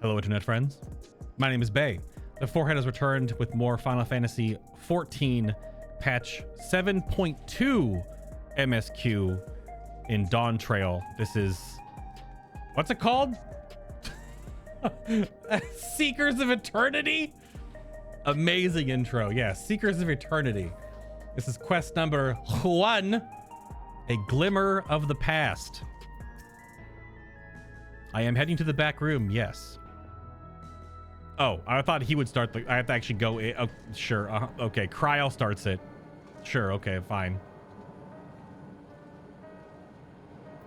Hello, internet friends. My name is Bay. The Forehead has returned with more Final Fantasy XIV patch 7.2 MSQ in DAWNTRAIL. This is... what's it called? Seekers of Eternity? Amazing intro. Yeah, Seekers of Eternity. This is quest number 1, a Glimmer of the Past. I am heading to the back room, yes. Oh, I thought he would start the... I have to actually go in. Oh, sure. Okay, Cryle starts it. Sure, okay, fine.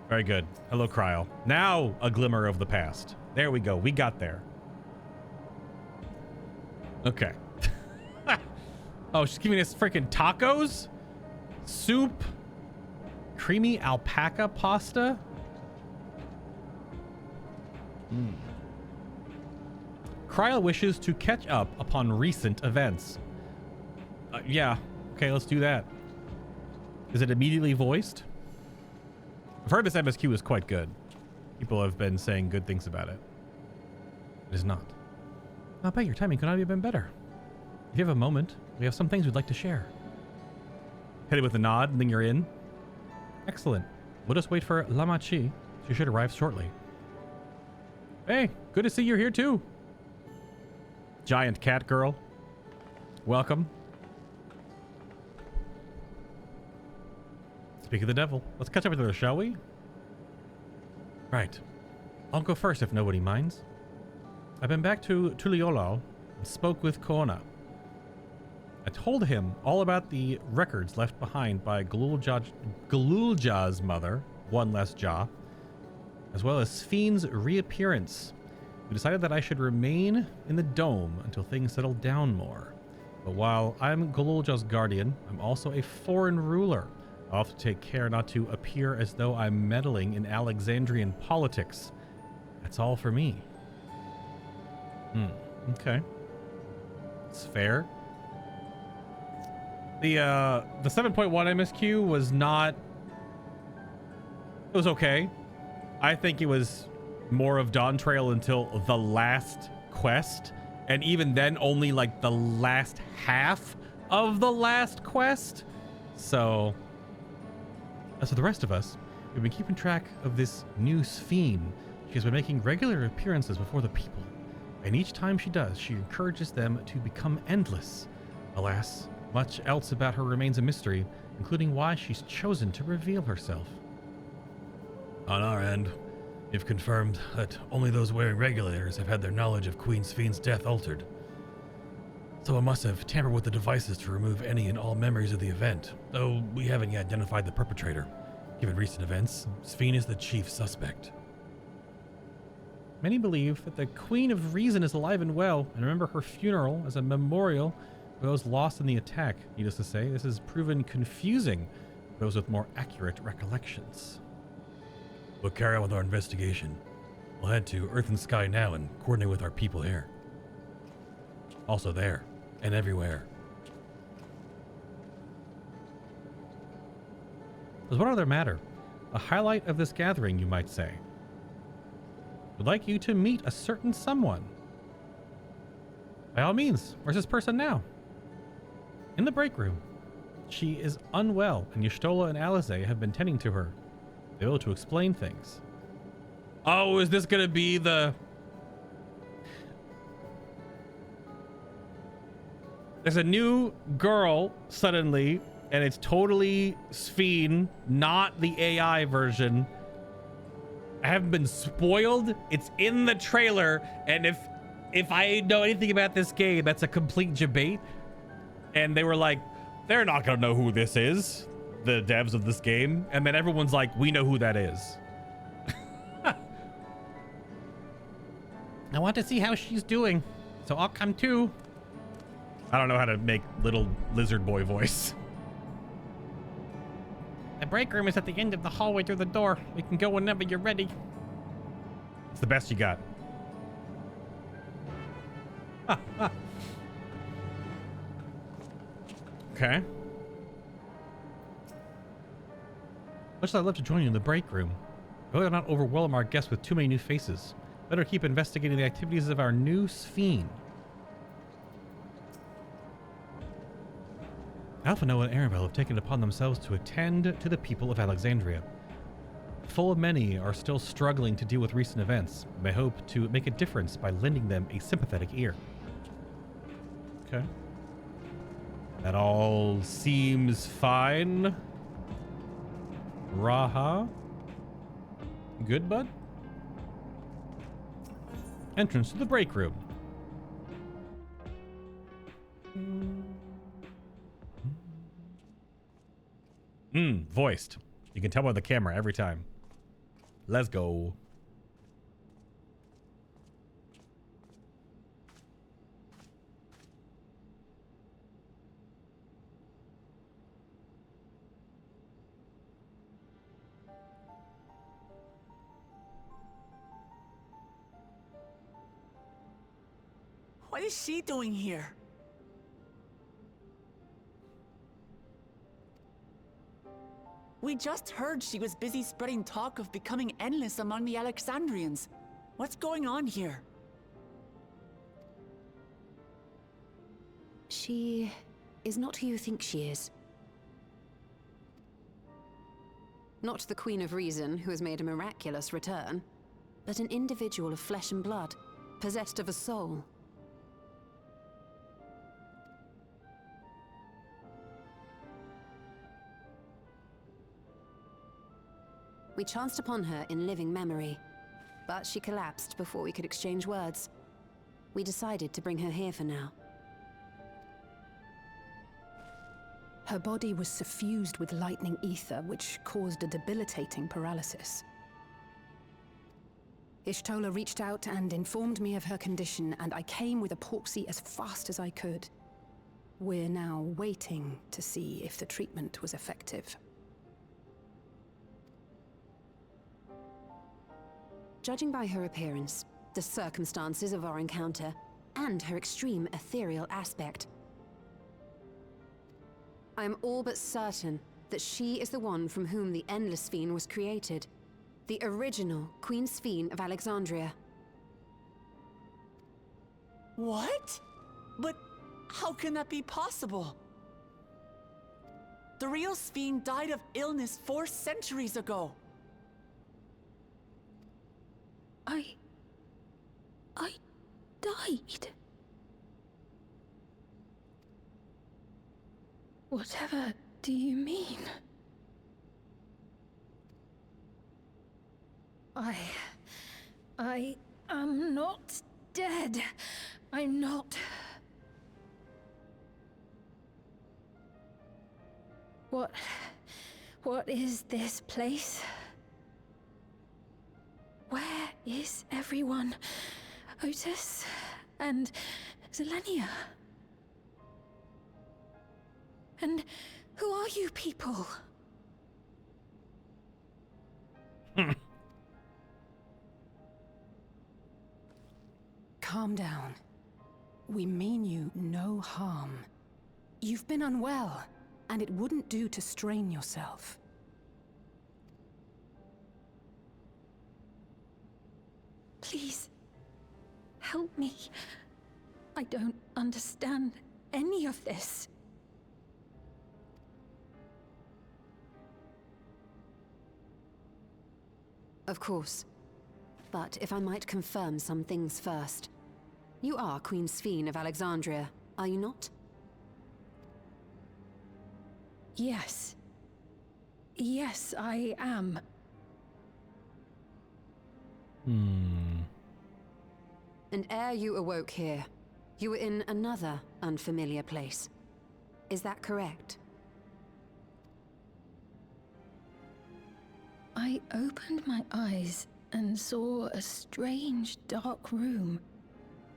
Very good. Hello, Cryle. Now, a Glimmer of the Past. There we go. We got there. Okay. Oh, she's giving us freaking tacos? Soup? Creamy alpaca pasta? Cryle wishes to catch up upon recent events. Yeah. Okay, let's do that. Is it immediately voiced? I've heard this MSQ is quite good. People have been saying good things about it. It is not. I bet your timing could not have been better. If you have a moment, we have some things we'd like to share. Hit it with a nod, and then you're in. Excellent. We'll just wait for Lamachi. She should arrive shortly. Hey, good to see you're here too. Giant cat girl. Welcome. Speak of the devil. Let's catch up with her, shall we? Right. I'll go first if nobody minds. I've been back to Tuliolo and spoke with Koona. I told him all about the records left behind by Galulja's mother, one less jaw, as well as Sphenes' reappearance. We decided that I should remain in the dome until things settle down more. But while I'm Galulja's guardian, I'm also a foreign ruler. I'll have to take care not to appear as though I'm meddling in Alexandrian politics. That's all for me. Okay. It's fair. The 7.1 MSQ was not... it was okay. I think it was more of DAWNTRAIL until the last quest. And even then, only like the last half of the last quest. So, as for the rest of us, we've been keeping track of this new Sphene. She has been making regular appearances before the people. And each time she does, she encourages them to become endless. Alas, much else about her remains a mystery, including why she's chosen to reveal herself. On our end, we've confirmed that only those wearing regulators have had their knowledge of Queen Sphene's death altered. Someone must have tampered with the devices to remove any and all memories of the event, though we haven't yet identified the perpetrator. Given recent events, Sphene is the chief suspect. Many believe that the Queen of Reason is alive and well, and remember her funeral as a memorial for those lost in the attack. Needless to say, this has proven confusing for those with more accurate recollections. We'll carry on with our investigation. We'll head to Earth and Sky now and coordinate with our people here. Also there, and everywhere. There's one other matter. A highlight of this gathering, you might say. Would like you to meet a certain someone. By all means, where's this person now? In the break room. She is unwell, and Y'shtola and Alize have been tending to her. They're able to explain things. Oh, is this gonna be the... there's a new girl suddenly, and it's totally Sphene, not the AI version. I haven't been spoiled. It's in the trailer, and if I know anything about this game, that's a complete debate. And they were like, they're not gonna know who this is, the devs of this game. And then everyone's like, we know who that is. I want to see how she's doing, so I'll come too. I don't know how to make little lizard boy voice. The break room is at the end of the hallway through the door. We can go whenever you're ready. It's the best you got. Okay. Much as I'd love to join you in the break room, I'd rather not overwhelm our guests with too many new faces. Better keep investigating the activities of our new Sphene. Alpha Noah and Arabelle have taken it upon themselves to attend to the people of Alexandria. Full of many are still struggling to deal with recent events, and they hope to make a difference by lending them a sympathetic ear. Okay. That all seems fine. Raha? Good, bud? Entrance to the break room. Voiced. You can tell by the camera every time. Let's go. What is she doing here? We just heard she was busy spreading talk of becoming endless among the Alexandrians. What's going on here? She is not who you think she is. Not the Queen of Reason, who has made a miraculous return, but an individual of flesh and blood, possessed of a soul. We chanced upon her in living memory, but she collapsed before we could exchange words. We decided to bring her here for now. Her body was suffused with lightning ether, which caused a debilitating paralysis. Ishtola reached out and informed me of her condition, and I came with epoxy as fast as I could. We're now waiting to see if the treatment was effective. Judging by her appearance, the circumstances of our encounter, and her extreme ethereal aspect, I am all but certain that she is the one from whom the Endless Sphene was created. The original Queen Sphene of Alexandria. What? But how can that be possible? The real Sphene died of illness 4 centuries ago. I died. Whatever do you mean? I am not dead. I'm not. What is this place? Where is everyone? Otis and Zelenia? And who are you people? Calm down. We mean you no harm. You've been unwell, and it wouldn't do to strain yourself. Please, help me. I don't understand any of this. Of course. But if I might confirm some things first. You are Queen Sphene of Alexandria, are you not? Yes. Yes, I am. And ere you awoke here, you were in another unfamiliar place. Is that correct? I opened my eyes and saw a strange, dark room.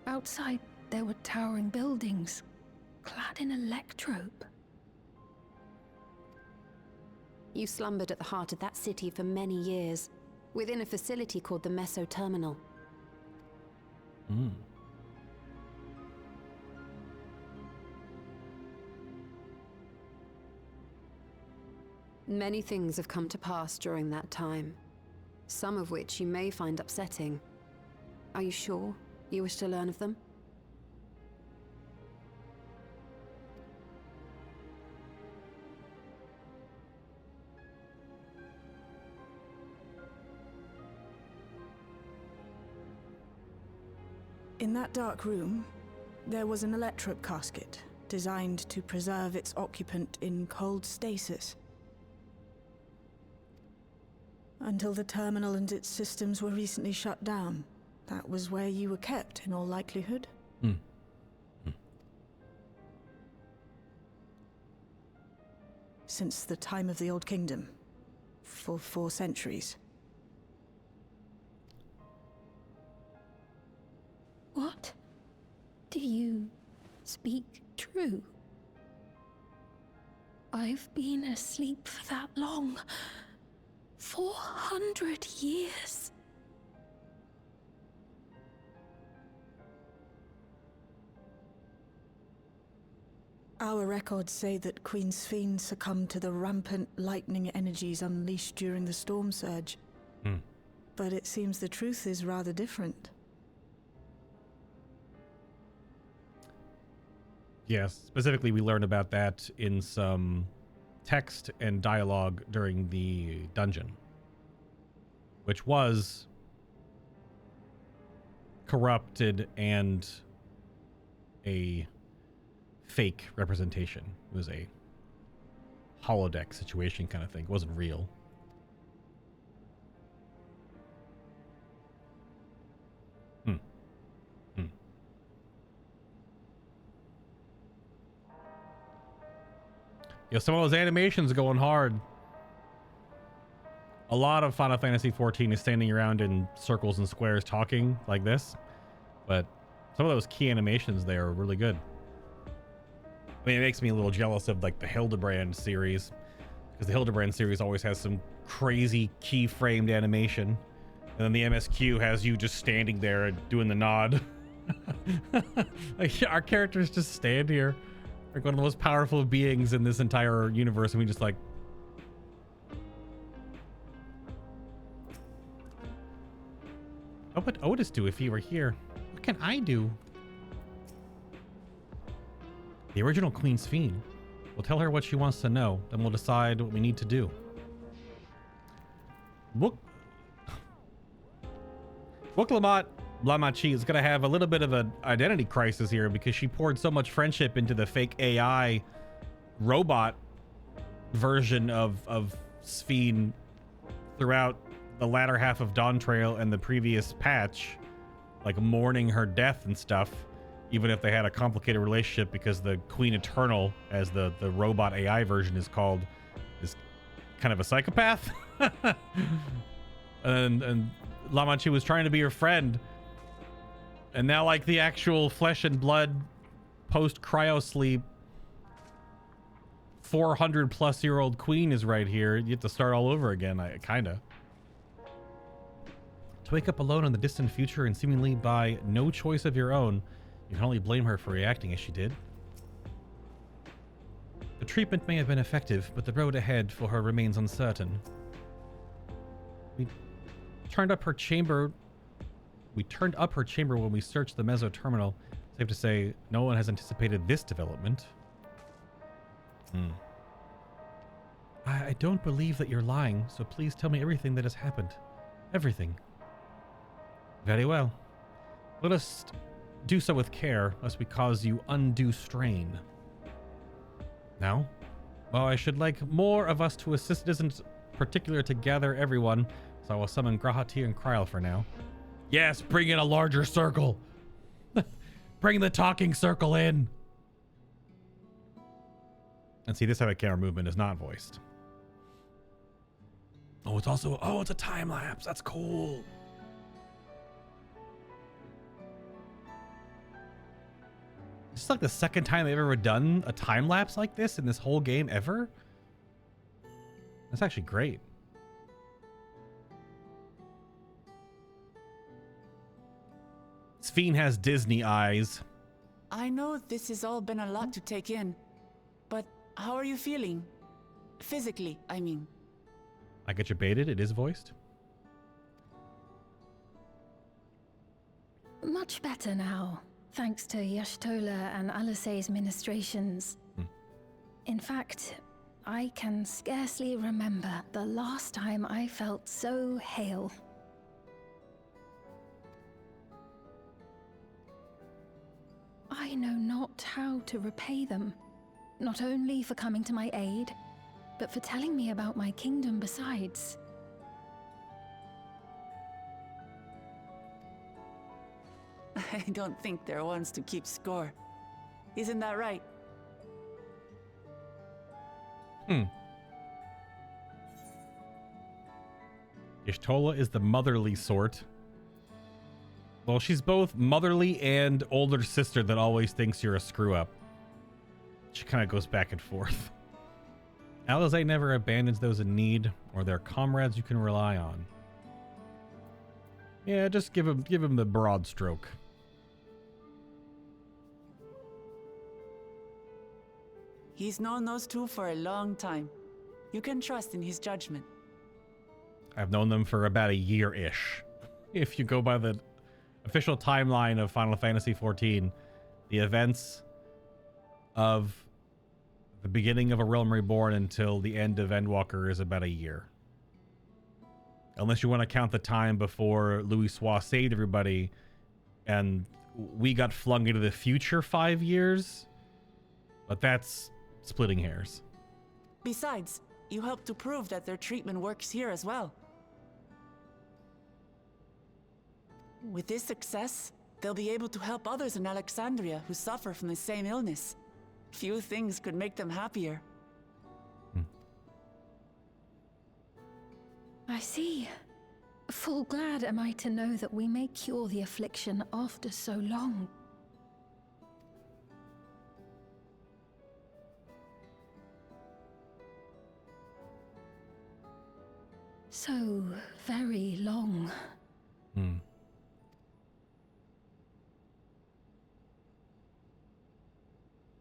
Outside, there were towering buildings, clad in electrope. You slumbered at the heart of that city for many years, within a facility called the Meso Terminal. Many things have come to pass during that time, some of which you may find upsetting. Are you sure you wish to learn of them? In that dark room, there was an electric casket designed to preserve its occupant in cold stasis. Until the terminal and its systems were recently shut down, that was where you were kept in all likelihood. Since the time of the Old Kingdom, for 4 centuries. What? Do you speak true? I've been asleep for that long. 400 years. Our records say that Queen Sphene succumbed to the rampant lightning energies unleashed during the storm surge. But it seems the truth is rather different. Yes, specifically we learned about that in some text and dialogue during the dungeon, which was corrupted and a fake representation. It was a holodeck situation kind of thing. It wasn't real. Yeah, some of those animations are going hard. A lot of Final Fantasy XIV is standing around in circles and squares talking like this, but some of those key animations there are really good. I mean, it makes me a little jealous of like the Hildebrand series, because the Hildebrand series always has some crazy keyframed animation, and then the MSQ has you just standing there doing the nod. Like, our characters just stand here like one of the most powerful beings in this entire universe, and we just like, what would Otis do if he were here? What can I do? The original Queen Sphene. We'll tell her what she wants to know, then we'll decide what we need to do. Book Lamachi is going to have a little bit of an identity crisis here, because she poured so much friendship into the fake AI robot version of Sphene throughout the latter half of Dawntrail and the previous patch, like mourning her death and stuff, even if they had a complicated relationship, because the Queen Eternal, as the robot AI version is called, is kind of a psychopath. and Lamachi was trying to be her friend, and now like the actual flesh and blood post cryo sleep 400+ queen is right here. You have to start all over again. Kinda to wake up alone in the distant future and seemingly by no choice of your own. You can only blame her for reacting as she did. The treatment may have been effective, but the road ahead for her remains uncertain. We turned up her chamber when we searched the Meso Terminal. Safe to say, no one has anticipated this development. I don't believe that you're lying, so please tell me everything that has happened. Everything. Very well. Let us do so with care, lest we cause you undue strain. Now? Well, I should like more of us to assist. It isn't particular to gather everyone, so I will summon Grahati and Kryl for now. Yes, bring in a larger circle. Bring the talking circle in. And see, this type of camera movement is not voiced. Oh, it's also, it's a time lapse. That's cool. This is like the second time they've ever done a time lapse like this in this whole game ever. That's actually great. Sphene has Disney eyes. I know this has all been a lot to take in, but how are you feeling? Physically, I mean. I get you baited. It is voiced. Much better now, thanks to Yashtola and Alisae's ministrations. In fact, I can scarcely remember the last time I felt so hale. I know not how to repay them, not only for coming to my aid, but for telling me about my kingdom besides. I don't think they're ones to keep score. Isn't that right? Ishtola is the motherly sort. Well, she's both motherly and older sister that always thinks you're a screw-up. She kind of goes back and forth. Alisae never abandons those in need or their comrades you can rely on. Yeah, just give him the broad stroke. He's known those two for a long time. You can trust in his judgment. I've known them for about a year-ish. If you go by the official timeline of Final Fantasy XIV, the events of the beginning of A Realm Reborn until the end of Endwalker is about a year. Unless you want to count the time before Louis Sois saved everybody and we got flung into the future 5 years. But that's splitting hairs. Besides, you helped to prove that their treatment works here as well. With this success, they'll be able to help others in Alexandria who suffer from the same illness. Few things could make them happier. I see. Full glad am I to know that we may cure the affliction after so long. So very long.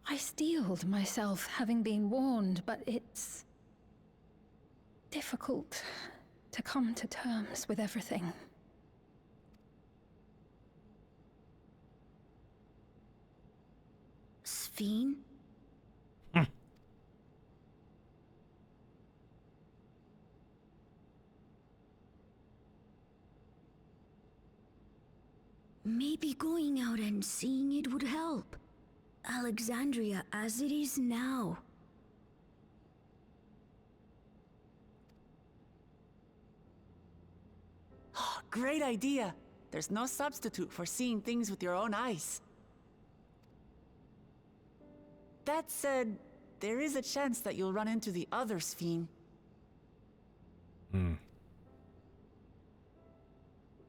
I steeled myself, having been warned, but it's difficult to come to terms with everything. Sphene? Maybe going out and seeing it would help. Alexandria as it is now. Great idea. There's no substitute for seeing things with your own eyes. That said, there is a chance that you'll run into the other Sphene.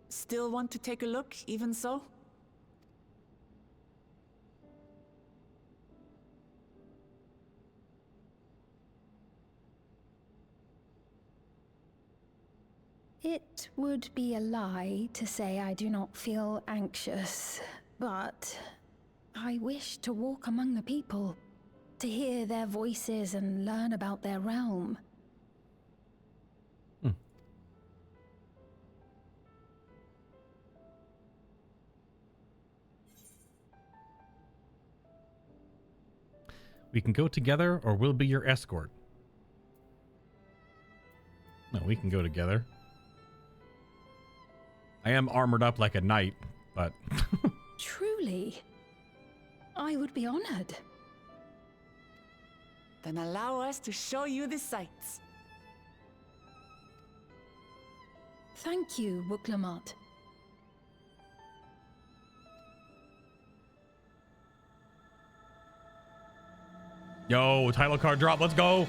Still want to take a look, even so? It would be a lie to say I do not feel anxious, but I wish to walk among the people, to hear their voices and learn about their realm. We can go together, or we'll be your escort. No, we can go together. I am armored up like a knight, but... Truly? I would be honored. Then allow us to show you the sights. Thank you, Glimmer. Yo, title card drop, let's go!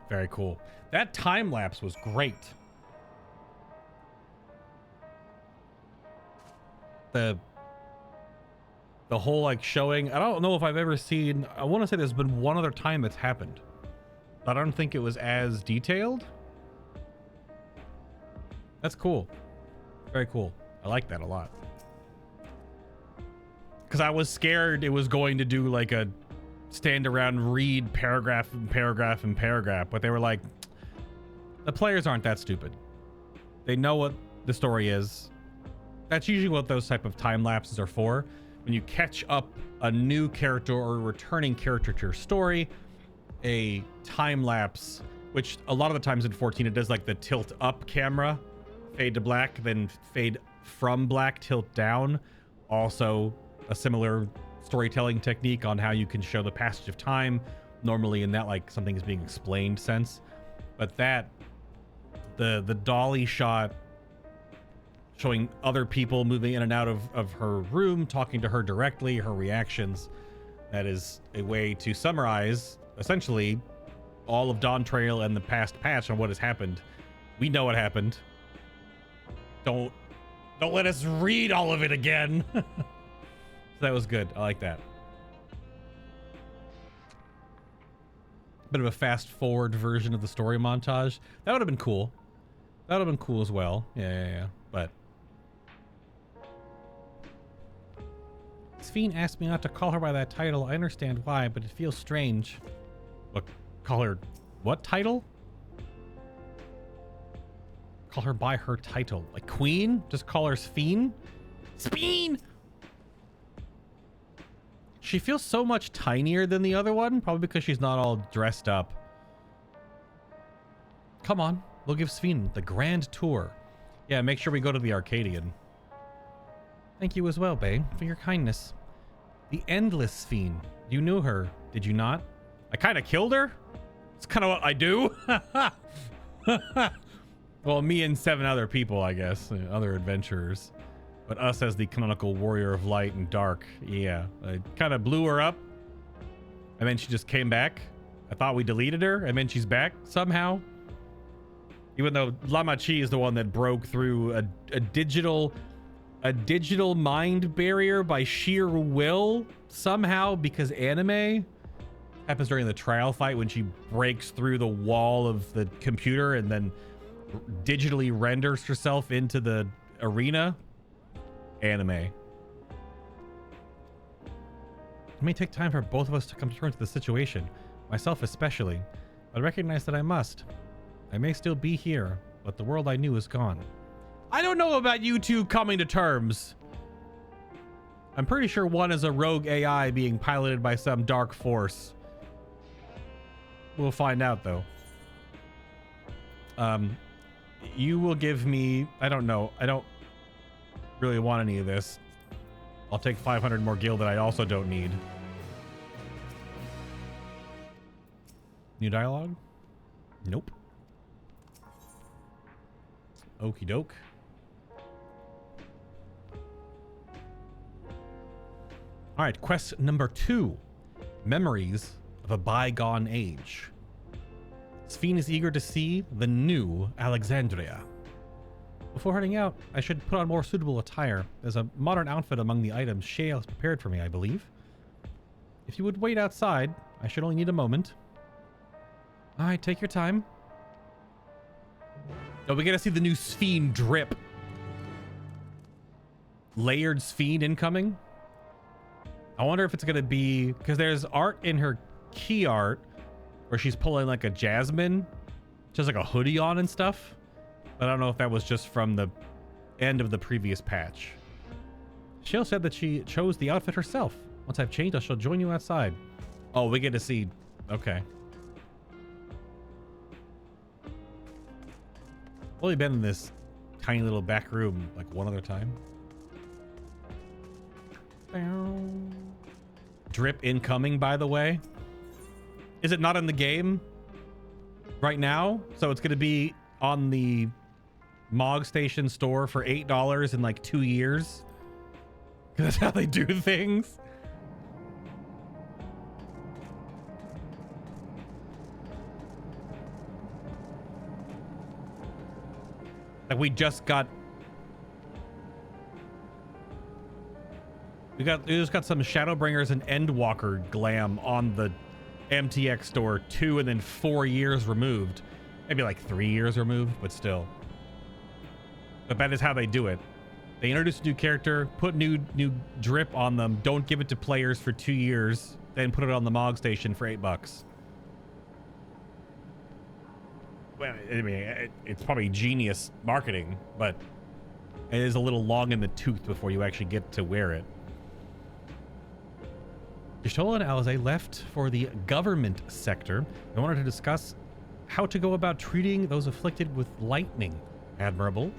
Very cool. That time lapse was great. The whole like showing, I don't know if I've ever seen, I want to say there's been one other time it's happened, but I don't think it was as detailed. That's cool. Very cool. I like that a lot. Because I was scared it was going to do like a stand around, read paragraph and paragraph and paragraph, but they were like, the players aren't that stupid. They know what the story is. That's usually what those type of time lapses are for. When you catch up a new character or a returning character to your story, a time lapse, which a lot of the times in 14 it does like the tilt up camera, fade to black, then fade from black, tilt down. Also a similar storytelling technique on how you can show the passage of time, normally in that like something is being explained sense. But that the dolly shot showing other people moving in and out of her room, talking to her directly, her reactions, that is a way to summarize essentially all of Dawntrail and the past patch on what has happened. We know what happened. Don't let us read all of it again. So that was good. I like that. Bit of a fast forward version of the story montage. That would have been cool. That would have been cool as well. Yeah. But Sphene asked me not to call her by that title. I understand why, but it feels strange. Look, call her what title? Call her by her title. Like Queen? Just call her Sphene? Sphene! She feels so much tinier than the other one, probably because she's not all dressed up. Come on, we'll give Sphene the grand tour. Yeah, make sure we go to the Arcadian. Thank you as well, Bae, for your kindness. The Endless Sphene. You knew her, did you not? I kind of killed her? It's kind of what I do. Well, me and 7 other people, I guess, other adventurers. But us as the canonical warrior of light and dark, yeah. I kind of blew her up, and then she just came back. I thought we deleted her, and then she's back somehow. Even though Lama Chi is the one that broke through a digital mind barrier by sheer will somehow, because anime happens during the trial fight when she breaks through the wall of the computer and then digitally renders herself into the arena. Anime. It may take time for both of us to come to terms with the situation, myself especially, but I recognize that I must. I may still be here, but the world I knew is gone. I don't know about you two coming to terms. I'm pretty sure one is a rogue AI being piloted by some dark force. We'll find out though. You will give me, I don't know, I don't really want any of this. I'll take 500 more gil that I also don't need. New dialogue? Nope. Okie doke. All right, quest number 2. Memories of a Bygone Age. Sphene is eager to see the new Alexandria. Before heading out, I should put on more suitable attire. There's a modern outfit among the items Shale has prepared for me, I believe. If you would wait outside, I should only need a moment. All right, take your time. Oh, we get to see the new Sphene drip. Layered Sphene incoming. I wonder if it's going to be... because there's art in her key art where she's pulling like a Jasmine. She has like a hoodie on and stuff. But I don't know if that was just from the end of the previous patch. Shale said that she chose the outfit herself. Once I've changed, I shall join you outside. Oh, we get to see... okay. Only been in this tiny little back room like one other time. Drip incoming, by the way. Is it not in the game right now? So it's going to be on the Mog Station store for $8 in like 2 years. That's how they do things. Like we just got we just got some Shadowbringers and Endwalker glam on the MTX store 2 and then 4 years removed. Maybe like 3 years removed, but still. But that is how they do it. They introduce a new character, put new drip on them, don't give it to players for 2 years, then put it on the Mog Station for $8. Well, I mean, it's probably genius marketing, but it is a little long in the tooth before you actually get to wear it. Y'shtola and Alisaie left for the government sector. They wanted to discuss how to go about treating those afflicted with lightning. Admirable.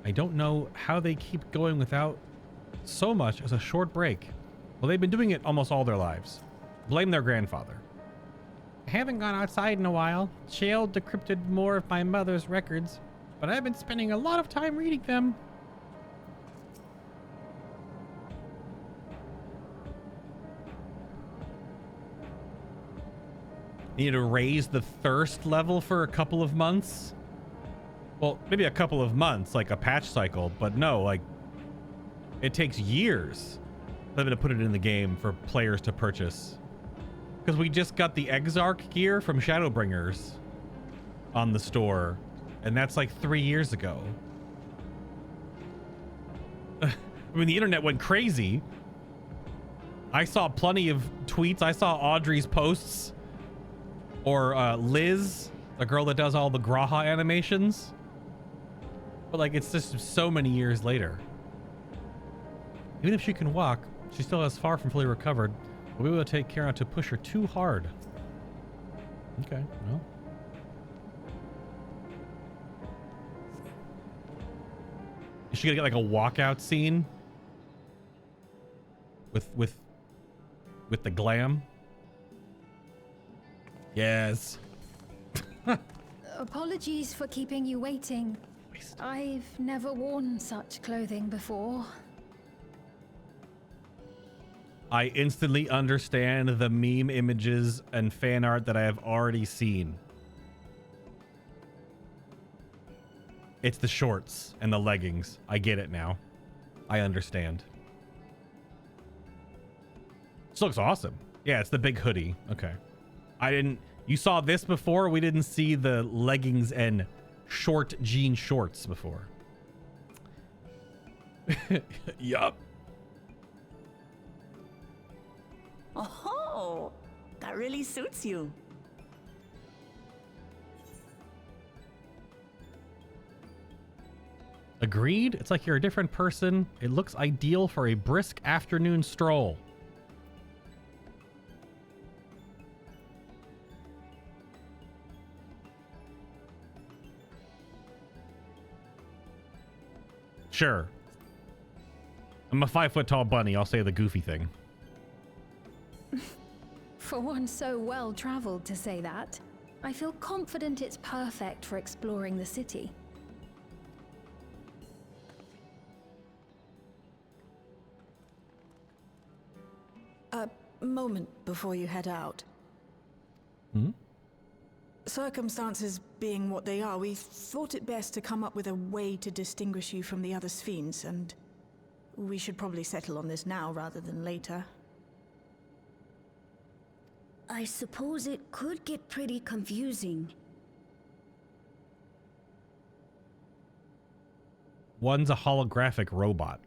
I don't know how they keep going without so much as a short break. Well, they've been doing it almost all their lives. Blame their grandfather. I haven't gone outside in a while. Shale decrypted more of my mother's records, but I've been spending a lot of time reading them. Need to raise the thirst level for a couple of months. Well, maybe a couple of months, like a patch cycle, but no, like it takes years for them to put it in the game for players to purchase. Because we just got the Exarch gear from Shadowbringers on the store, and that's like 3 years ago. I mean, the internet went crazy. I saw plenty of tweets. I saw Audrey's posts. Or Liz, the girl that does all the Graha animations. But like, it's just so many years later. Even if she can walk, she still has far from fully recovered. We will take care not to push her too hard. Okay, well. Is she gonna get like a walkout scene? With the glam? Yes. Apologies for keeping you waiting. I've never worn such clothing before. I instantly understand the meme images and fan art that I have already seen. It's the shorts and the leggings. I get it now. I understand. This looks awesome. Yeah, it's the big hoodie. Okay. You saw this before? We didn't see the leggings and short jean shorts before. Yup. Oh, that really suits you. Agreed? It's like you're a different person. It looks ideal for a brisk afternoon stroll. Sure. I'm a 5-foot-tall bunny. I'll say the goofy thing. For one so well traveled to say that, I feel confident it's perfect for exploring the city. A moment before you head out. Hmm? Circumstances being what they are, we thought it best to come up with a way to distinguish you from the other Sphenes, and we should probably settle on this now rather than later. I suppose it could get pretty confusing. One's a holographic robot.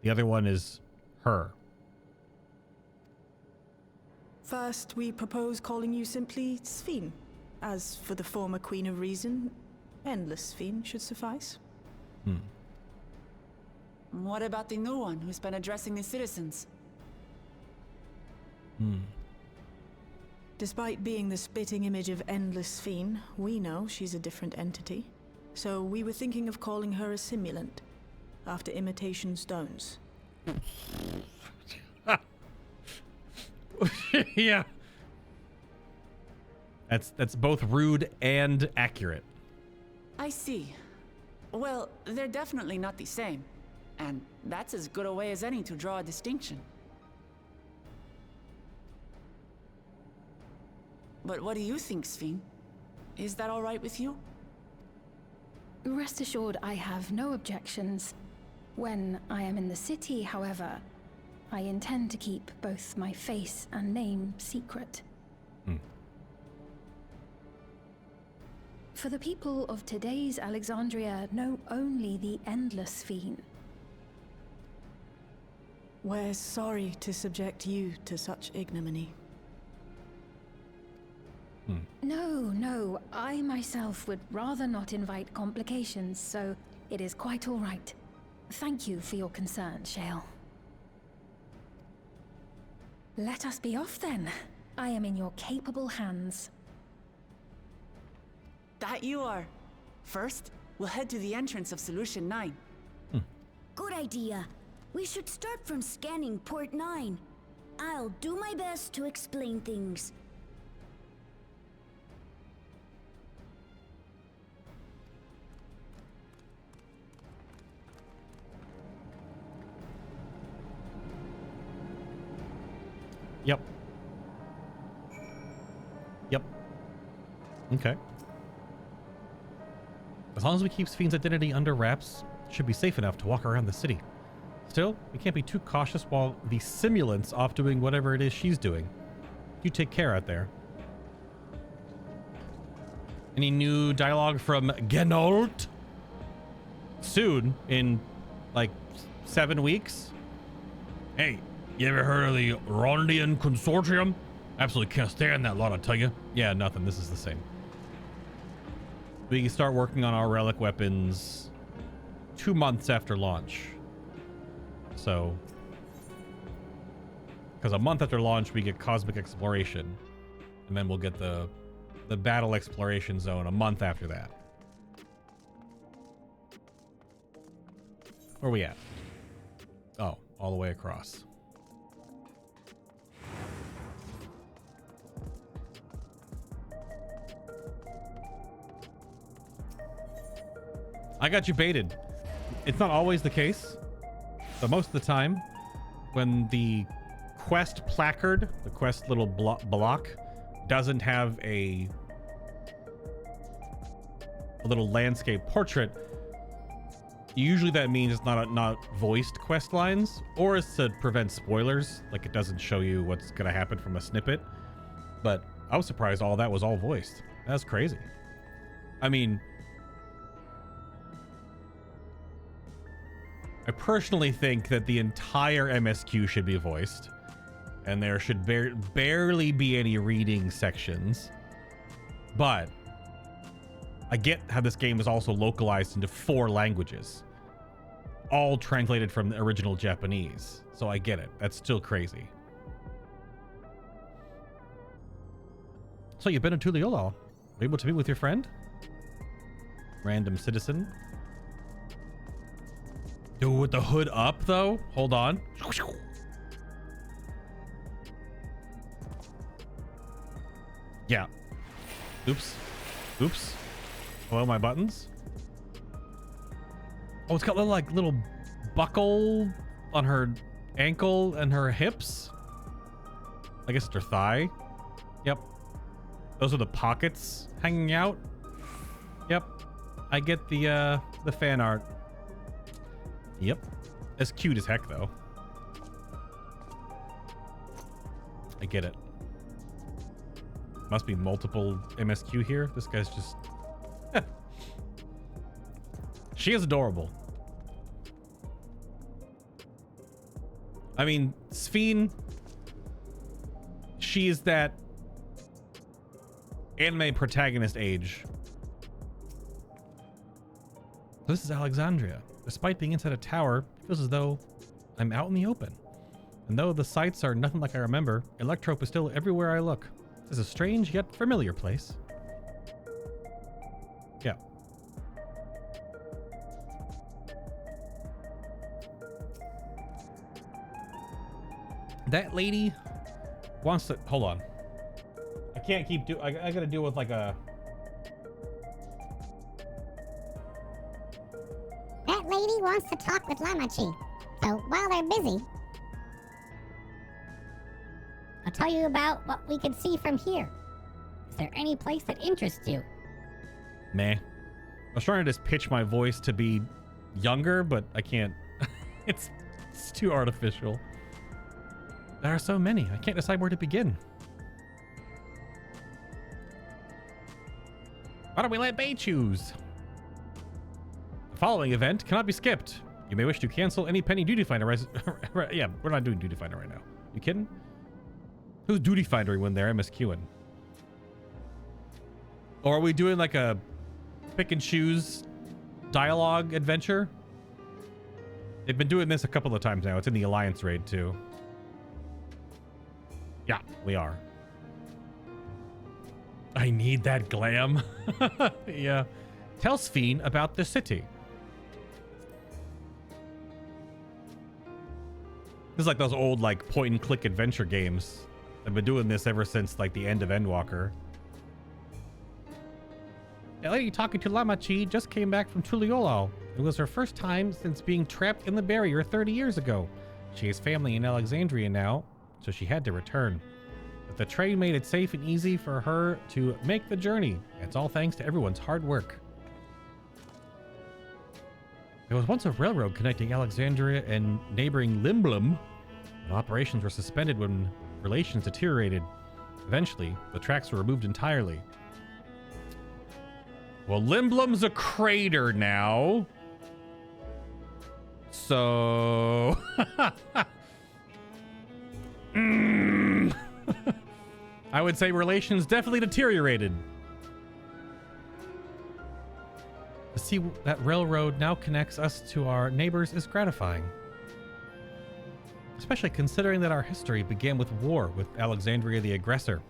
The other one is her. First, we propose calling you simply Sphene. As for the former Queen of Reason, Endless Sphene should suffice. What about the new one who's been addressing the citizens? Despite being the spitting image of Endless Sphene, we know she's a different entity. So we were thinking of calling her a simulant, after imitation stones. Yeah. That's both rude and accurate. I see. Well, they're definitely not the same. And that's as good a way as any to draw a distinction. But what do you think, Sphene? Is that all right with you? Rest assured, I have no objections. When I am in the city, however, I intend to keep both my face and name secret. For the people of today's Alexandria know only the Endless Sphene. We're sorry to subject you to such ignominy. No, I myself would rather not invite complications, so it is quite all right. Thank you for your concern, Shale. Let us be off then. I am in your capable hands. That you are. First, we'll head to the entrance of Solution 9. Good idea. We should start from scanning Port 9. I'll do my best to explain things. Yep. Yep. Okay. As long as we keep Sphenes' identity under wraps, it should be safe enough to walk around the city. Still, we can't be too cautious while the simulant's off doing whatever it is she's doing. You take care out there. Any new dialogue from Genolt? Soon, in like 7 weeks. Hey, you ever heard of the Rondian Consortium? Absolutely can't stand that lot, I tell you. Yeah, nothing. This is the same. We can start working on our relic weapons 2 months after launch. So, because a month after launch, we get Cosmic Exploration. And then we'll get the Battle Exploration Zone a month after that. Where are we at? Oh, all the way across. I got you baited. It's not always the case, but most of the time, when the quest placard, the quest little block, doesn't have a little landscape portrait, usually that means it's not voiced quest lines, or it's to prevent spoilers, like it doesn't show you what's gonna happen from a snippet. But I was surprised all that was all voiced. That's crazy. I mean, I personally think that the entire MSQ should be voiced, and there should barely be any reading sections. But I get how this game is also localized into 4 languages, all translated from the original Japanese. So I get it. That's still crazy. So you've been to Tuliyola. Able to meet with your friend? Random citizen. Dude, with the hood up, though? Hold on. Yeah. Oops. Oops. Hello, my buttons. Oh, it's got little buckle on her ankle and her hips. I guess it's her thigh. Yep. Those are the pockets hanging out. Yep. I get the fan art. Yep. It's cute as heck, though. I get it. Must be multiple MSQ here. This guy's just... She is adorable. I mean, Sphene... She is that anime protagonist age. This is Alexandria. Despite being inside a tower, it feels as though I'm out in the open. And though the sights are nothing like I remember, Electrope is still everywhere I look. It's a strange yet familiar place. Yeah. That lady wants to... Hold on. I can't keep I gotta deal with like a... That lady wants to talk with Lamachi, so while they're busy, I'll tell you about what we can see from here. Is there any place that interests you? Meh. I was trying to just pitch my voice to be younger, but I can't. It's too artificial. There are so many. I can't decide where to begin. Why don't we let Bay choose? The following event cannot be skipped. You may wish to cancel any pending duty finder. Yeah, we're not doing duty finder right now. You kidding? Who's duty findering when they're MSQing? Or are we doing like a pick and choose dialogue adventure? They've been doing this a couple of times now. It's in the Alliance raid too. Yeah, we are. I need that glam. Yeah. Tell Sphene about the city. This is like those old like point and click adventure games. I've been doing this ever since like the end of Endwalker. A lady talking to Lamachi just came back from Tuliolo. It was her first time since being trapped in the barrier 30 years ago. She has family in Alexandria now, so she had to return. But the train made it safe and easy for her to make the journey. It's all thanks to everyone's hard work. There was once a railroad connecting Alexandria and neighboring Limblum, but operations were suspended when relations deteriorated. Eventually, the tracks were removed entirely. Well, Limblum's a crater now. So... I would say relations definitely deteriorated. To see that railroad now connects us to our neighbors is gratifying. Especially considering that our history began with war with Alexandria the aggressor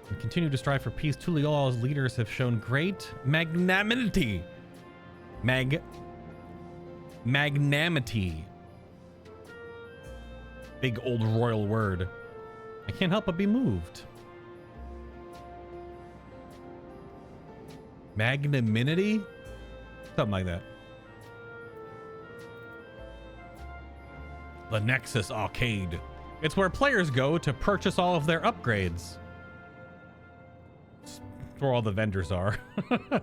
and continue to strive for peace. Tuliola's leaders have shown great magnanimity. Magnanimity. Big old royal word. I can't help but be moved. Magnanimity? Something like that. The Nexus Arcade. It's where players go to purchase all of their upgrades. It's where all the vendors are. There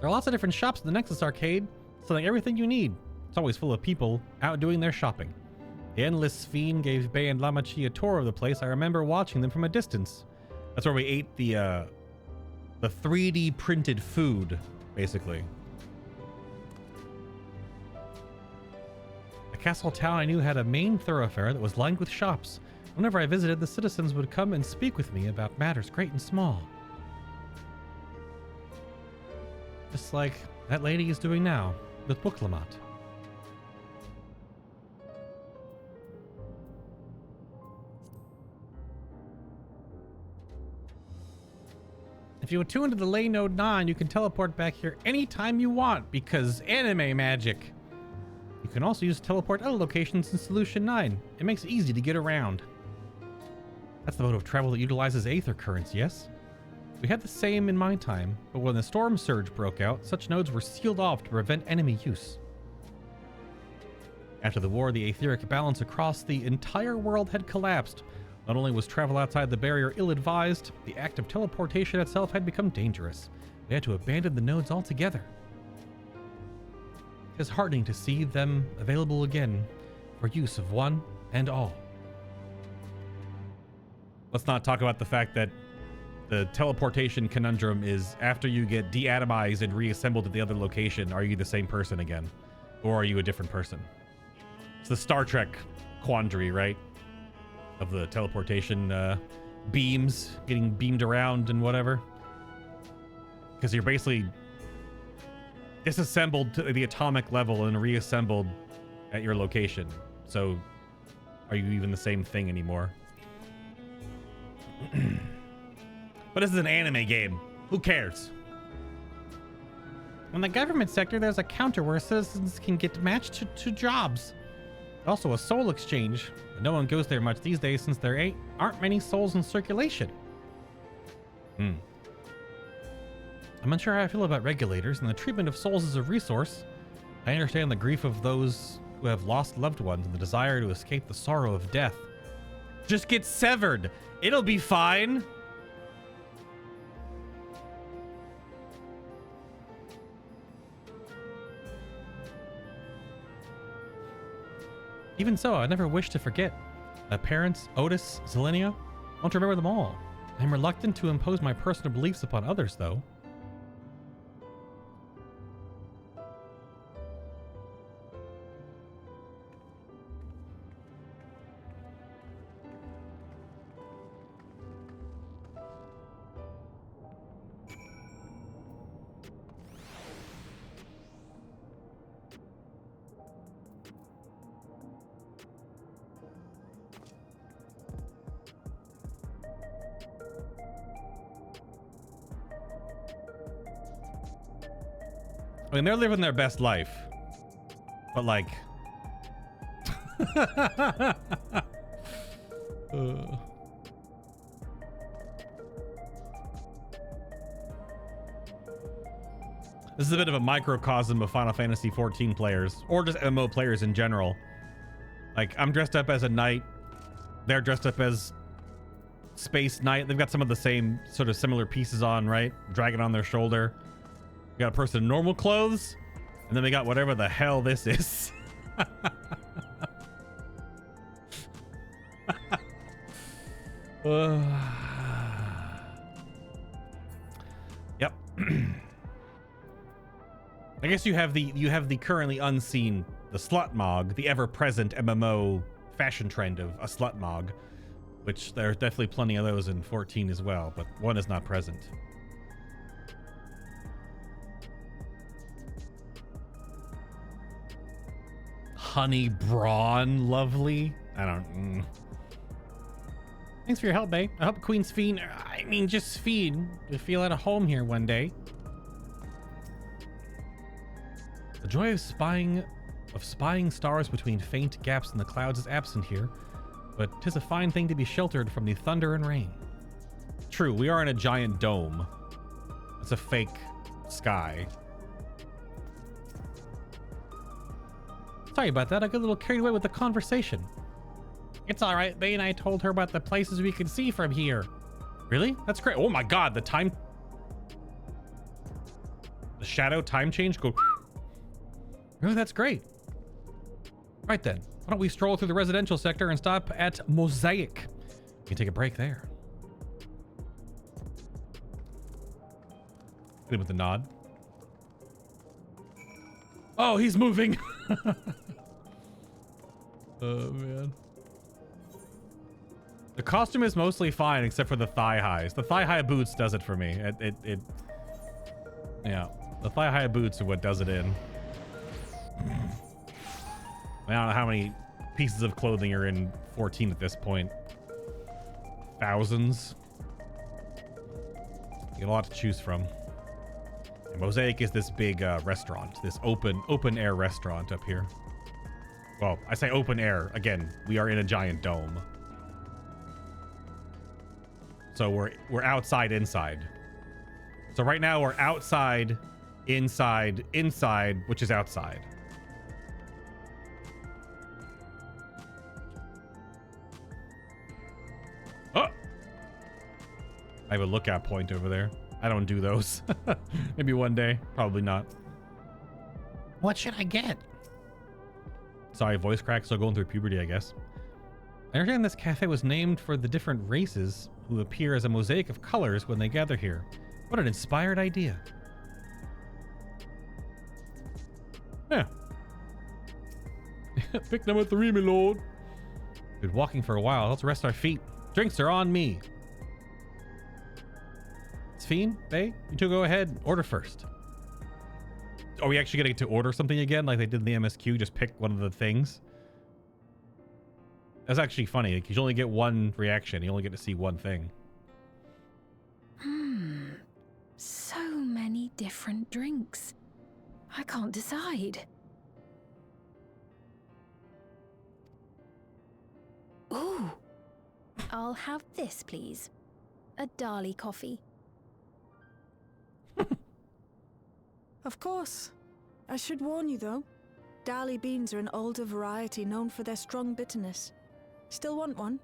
are lots of different shops in the Nexus Arcade, selling everything you need. It's always full of people out doing their shopping. The endless Sphene gave Bay and Lamachi a tour of the place. I remember watching them from a distance. That's where we ate the 3D printed food, basically. The castle town I knew had a main thoroughfare that was lined with shops. Whenever I visited, the citizens would come and speak with me about matters great and small. Just like that lady is doing now with Booklamat. If you attune to the Ley Node 9, you can teleport back here anytime you want because anime magic. You can also use teleport other locations in Solution 9. It makes it easy to get around. That's the mode of travel that utilizes aether currents, yes? We had the same in my time, but when the storm surge broke out, such nodes were sealed off to prevent enemy use. After the war, the aetheric balance across the entire world had collapsed. Not only was travel outside the barrier ill-advised, the act of teleportation itself had become dangerous. We had to abandon the nodes altogether. It is heartening to see them available again for use of one and all. Let's not talk about the fact that the teleportation conundrum is after you get deatomized and reassembled at the other location, are you the same person again? Or are you a different person? It's the Star Trek quandary, right? Of the teleportation beams getting beamed around and whatever. Because you're basically disassembled to the atomic level and reassembled at your location. So are you even the same thing anymore? But this is an anime game. Who cares? In the government sector, there's a counter where citizens can get matched to jobs. Also a soul exchange, but no one goes there much these days since there aren't many souls in circulation. I'm unsure how I feel about regulators and the treatment of souls as a resource. I understand the grief of those who have lost loved ones and the desire to escape the sorrow of death. Just get severed. It'll be fine. Even so, I never wish to forget. My parents, Otis, Zelenia, I want to remember them all. I'm reluctant to impose my personal beliefs upon others, though. I mean, they're living their best life. But like... This is a bit of a microcosm of Final Fantasy XIV players, or just MMO players in general. Like, I'm dressed up as a knight. They're dressed up as Space Knight. They've got some of the same sort of similar pieces on, right? Dragon on their shoulder. We got a person in normal clothes, and then we got whatever the hell this is. Yep. I guess you have the currently unseen, the Slutmog, the ever-present MMO fashion trend of a Slutmog, which there's definitely plenty of those in 14 as well, but one is not present. Honey Brawn, lovely. I don't. Thanks for your help, babe. I hope Queen Sphene, I mean just Sphene, will feel at home here one day. The joy of spying stars between faint gaps in the clouds is absent here, but 'tis a fine thing to be sheltered from the thunder and rain. True, we are in a giant dome. It's a fake sky. Sorry about that, I got a little carried away with the conversation. It's all right, Bane. I told her about the places we could see from here. Really? That's great. Oh my god, the shadow time change go. Really, that's great. Right then, why don't we stroll through the residential sector and stop at Mosaic? We can take a break there. Hit him with the nod. Oh, he's moving. Oh man. The costume is mostly fine except for the thigh highs. The thigh high boots does it for me. Yeah, the thigh high boots are what does it in. I don't know how many pieces of clothing are in 14 at this point. Thousands. You get a lot to choose from. And Mosaic is this big restaurant, this open air restaurant up here. Well, I say open air. Again, we are in a giant dome. So we're outside, inside. So right now we're outside, inside, which is outside. Oh! I have a lookout point over there. I don't do those. Maybe one day. Probably not. What should I get? Sorry, voice crack, still going through puberty, I guess. I understand this cafe was named for the different races who appear as a mosaic of colors when they gather here. What an inspired idea. Yeah. Pick number 3, my lord. Been walking for a while. Let's rest our feet. Drinks are on me. Sphene, Bay, you two go ahead. Order first. Are we actually getting to order something again like they did in the MSQ? Just pick one of the things? That's actually funny. Like, you only get one reaction. You only get to see one thing. So many different drinks. I can't decide. Ooh. I'll have this, please. A Dali coffee. Of course. I should warn you, though. Dali beans are an older variety known for their strong bitterness. Still want one?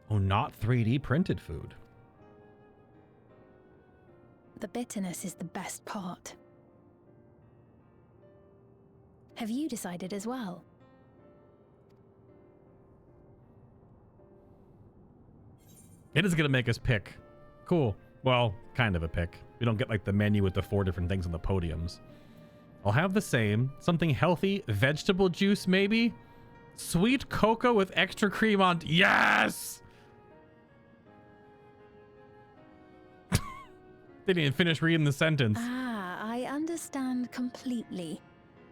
Oh, not 3D printed food. The bitterness is the best part. Have you decided as well? It is going to make us pick. Cool. Well, kind of a pick. We don't get like the menu with the 4 different things on the podiums. I'll have the same. Something healthy. Vegetable juice, maybe? Sweet cocoa with extra cream on... Yes! Didn't even finish reading the sentence. Ah, I understand completely.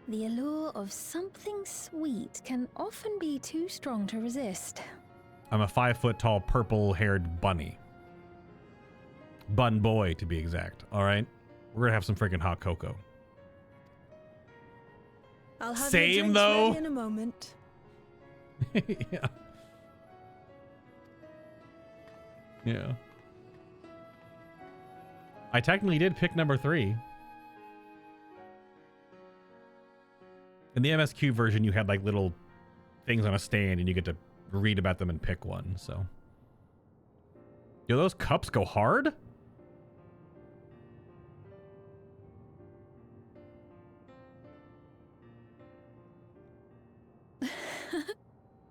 The allure of something sweet can often be too strong to resist. I'm a 5-foot-tall, purple-haired bunny. Bun boy, to be exact. All right? We're going to have some freaking hot cocoa. I'll have Same, your drinks though. ready in a moment. Yeah. Yeah. I technically did pick number 3. In the MSQ version, you had like little things on a stand and you get to read about them and pick one, so. Yo, those cups go hard?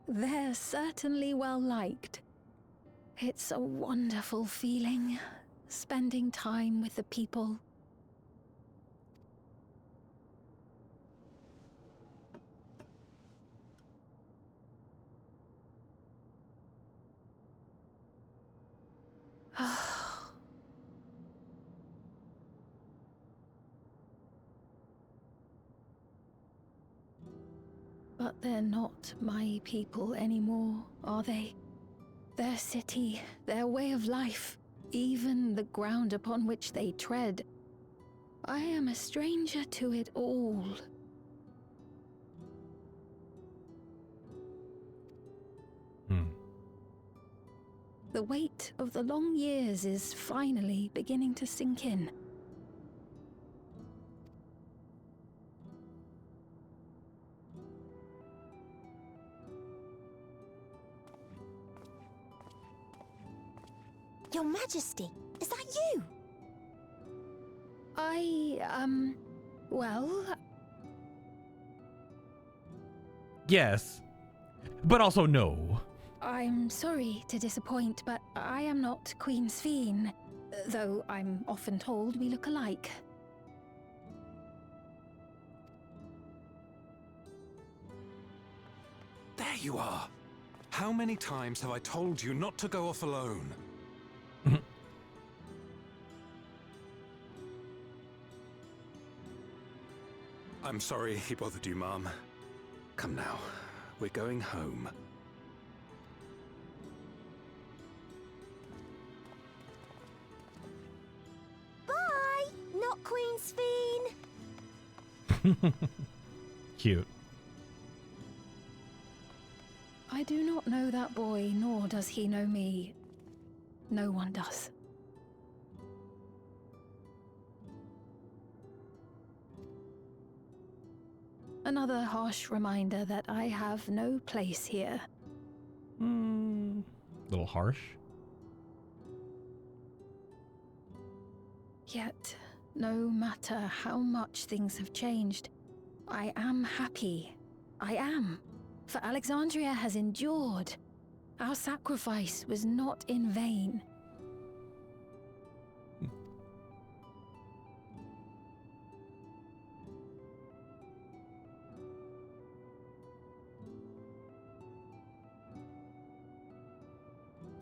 They're certainly well liked. It's a wonderful feeling, spending time with the people. But they're not my people anymore, are they? Their city, their way of life, even the ground upon which they tread. I am a stranger to it all. The weight of the long years is finally beginning to sink in. Your Majesty, is that you? Well... Yes, but also no. I'm sorry to disappoint, but I am not Queen Sphene, though I'm often told we look alike. There you are. How many times have I told you not to go off alone? I'm sorry he bothered you, Mom. Come now, we're going home. Bye, not Queen Sphene. Cute. I do not know that boy, nor does he know me. No one does. Another harsh reminder that I have no place here. Little harsh. Yet, no matter how much things have changed, I am happy. I am. For Alexandria has endured. Our sacrifice was not in vain.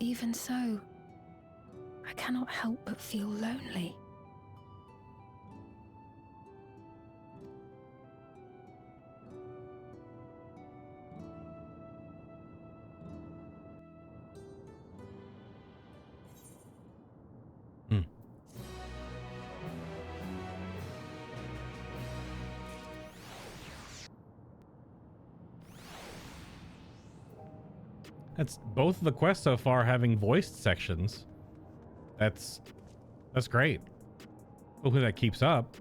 Even so, I cannot help but feel lonely. That's both of the quests so far having voiced sections. That's great. Hopefully that keeps up.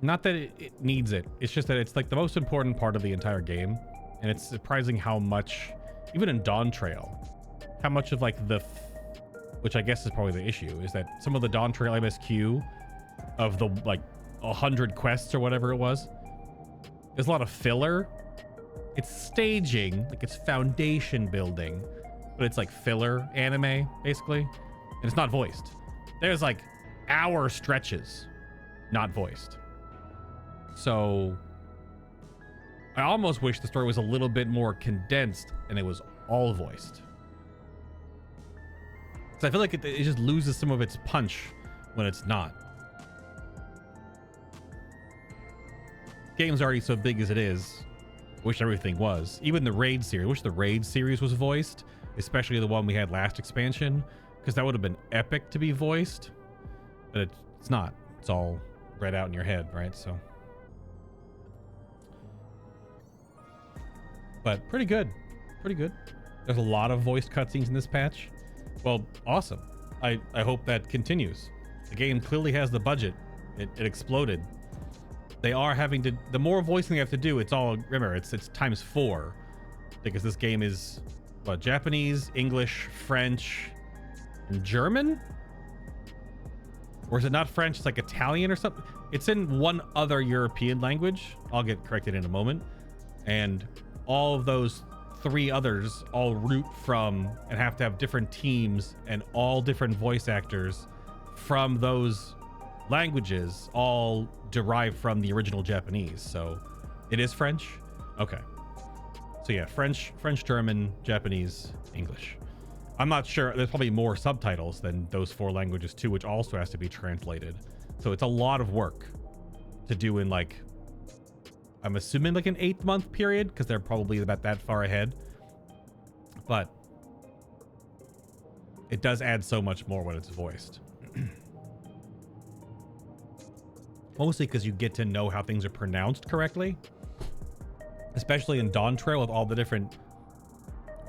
Not that it needs it. It's just that it's like the most important part of the entire game. And it's surprising how much, even in DAWNTRAIL, how much of like which I guess is probably the issue, is that some of the DAWNTRAIL MSQ of the like 100 quests or whatever it was, there's a lot of filler. It's staging, like it's foundation building, but it's like filler anime, basically. And it's not voiced. There's like hour stretches not voiced. So I almost wish the story was a little bit more condensed and it was all voiced. So I feel like it just loses some of its punch when it's not. Game's already so big as it is. Wish everything was. Even the raid series. Wish the raid series was voiced, especially the one we had last expansion, because that would have been epic to be voiced. But it's not. It's all read out in your head, right? So But pretty good. Pretty good. There's a lot of voiced cutscenes in this patch. Well, awesome. I hope that continues. The game clearly has the budget. It exploded. They are having to, the more voicing they have to do, it's all, remember, it's times 4. Because this game is, what, Japanese, English, French, and German? Or is it not French? It's like Italian or something. It's in one other European language. I'll get corrected in a moment. And all of those 3 others all root from and have to have different teams and all different voice actors from those languages, all derived from the original Japanese. So it is French. Okay. So yeah, French, German, Japanese, English. I'm not sure. There's probably more subtitles than those 4 languages too, which also has to be translated. So it's a lot of work to do in, like, I'm assuming like an 8-month period, because they're probably about that far ahead. But it does add so much more when it's voiced. Mostly because you get to know how things are pronounced correctly. Especially in Dawntrail with all the different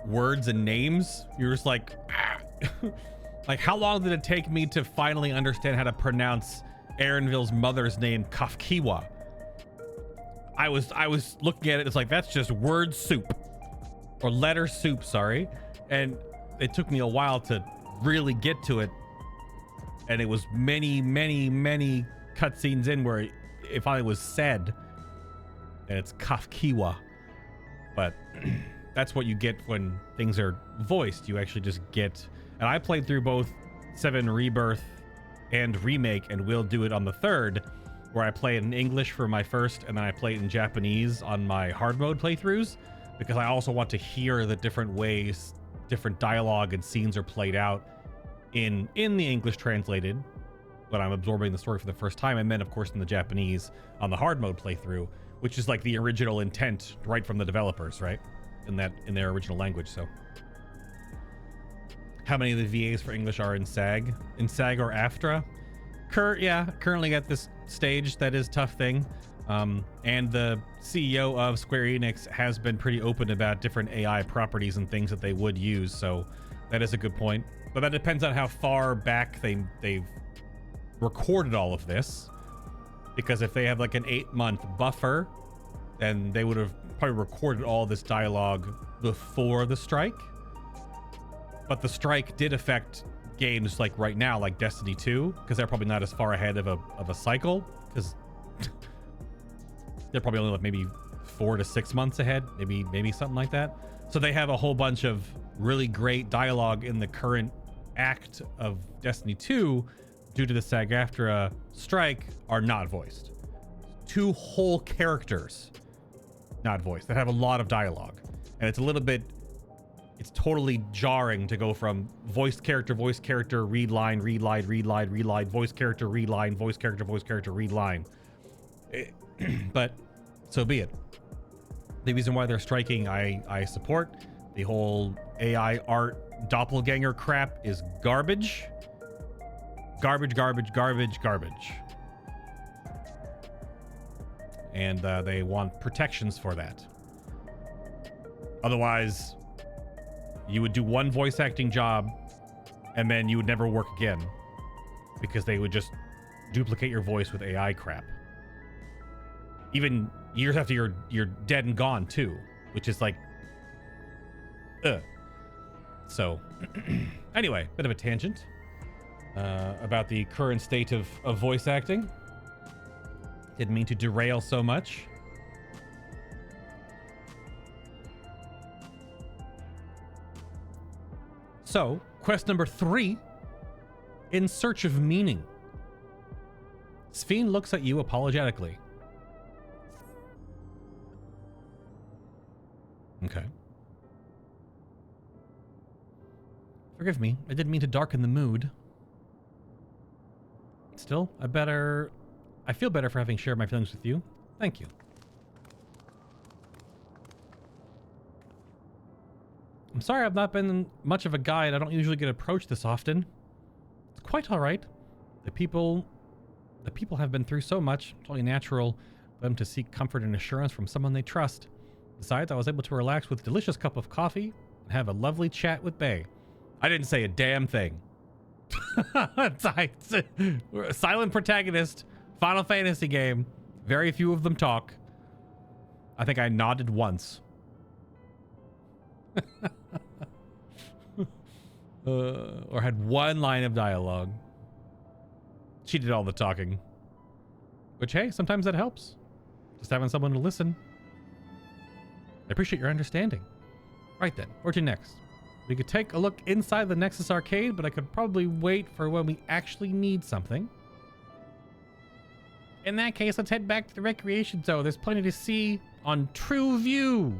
words and names. You're just like, ah. Like, how long did it take me to finally understand how to pronounce Erenville's mother's name, Kafkiwa? I was looking at it, it's like, that's just word soup. Or letter soup, sorry. And it took me a while to really get to it. And it was many cutscenes in where it finally was said. And it's Kafkiwa. But that's what you get when things are voiced. You actually just get... And I played through both 7 Rebirth and Remake, and will do it on the 3rd, where I play it in English for my first, and then I play it in Japanese on my hard mode playthroughs, because I also want to hear the different ways different dialogue and scenes are played out in the English translated, but I'm absorbing the story for the first time, and then of course in the Japanese on the hard mode playthrough, which is like the original intent right from the developers, right? In their original language. So how many of the VAs for English are in SAG? In SAG or AFTRA? Currently at this stage, that is a tough thing. And the CEO of Square Enix has been pretty open about different AI properties and things that they would use, so that is a good point. But that depends on how far back they've recorded all of this, because if they have like an 8-month buffer, then they would have probably recorded all this dialogue before the strike. But the strike did affect games like right now, like Destiny 2, because they're probably not as far ahead of a cycle, because they're probably only like maybe 4 to 6 months ahead, maybe something like that. So they have a whole bunch of really great dialogue in the current act of Destiny 2 due to the SAG-AFTRA strike are not voiced. 2 whole characters not voiced that have a lot of dialogue, and it's a little bit, it's totally jarring to go from voiced character, read line, voice character, read character, read line. But so be it. The reason why they're striking, I support. The whole AI art doppelganger crap is garbage. Garbage. And they want protections for that. Otherwise, you would do one voice acting job and then you would never work again, because they would just duplicate your voice with AI crap. Even years after you're dead and gone too, which is like, ugh. So anyway, bit of a tangent about the current state of voice acting. Didn't mean to derail so much. So, quest number 3, In Search of Meaning. Sphene looks at you apologetically. Okay. Forgive me, I didn't mean to darken the mood. Still, I feel better for having shared my feelings with you. Thank you. I'm sorry I've not been much of a guide. I don't usually get approached this often. It's quite all right. The people have been through so much. It's only natural for them to seek comfort and assurance from someone they trust. Besides, I was able to relax with a delicious cup of coffee and have a lovely chat with Bay. I didn't say a damn thing. Silent protagonist, Final Fantasy game. Very few of them talk. I think I nodded once. Or had one line of dialogue. She did all the talking. Which, hey, sometimes that helps. Just having someone to listen. I appreciate your understanding. Right then, where to next? We could take a look inside the Nexus Arcade, but I could probably wait for when we actually need something. In that case, let's head back to the recreation zone. There's plenty to see on True View.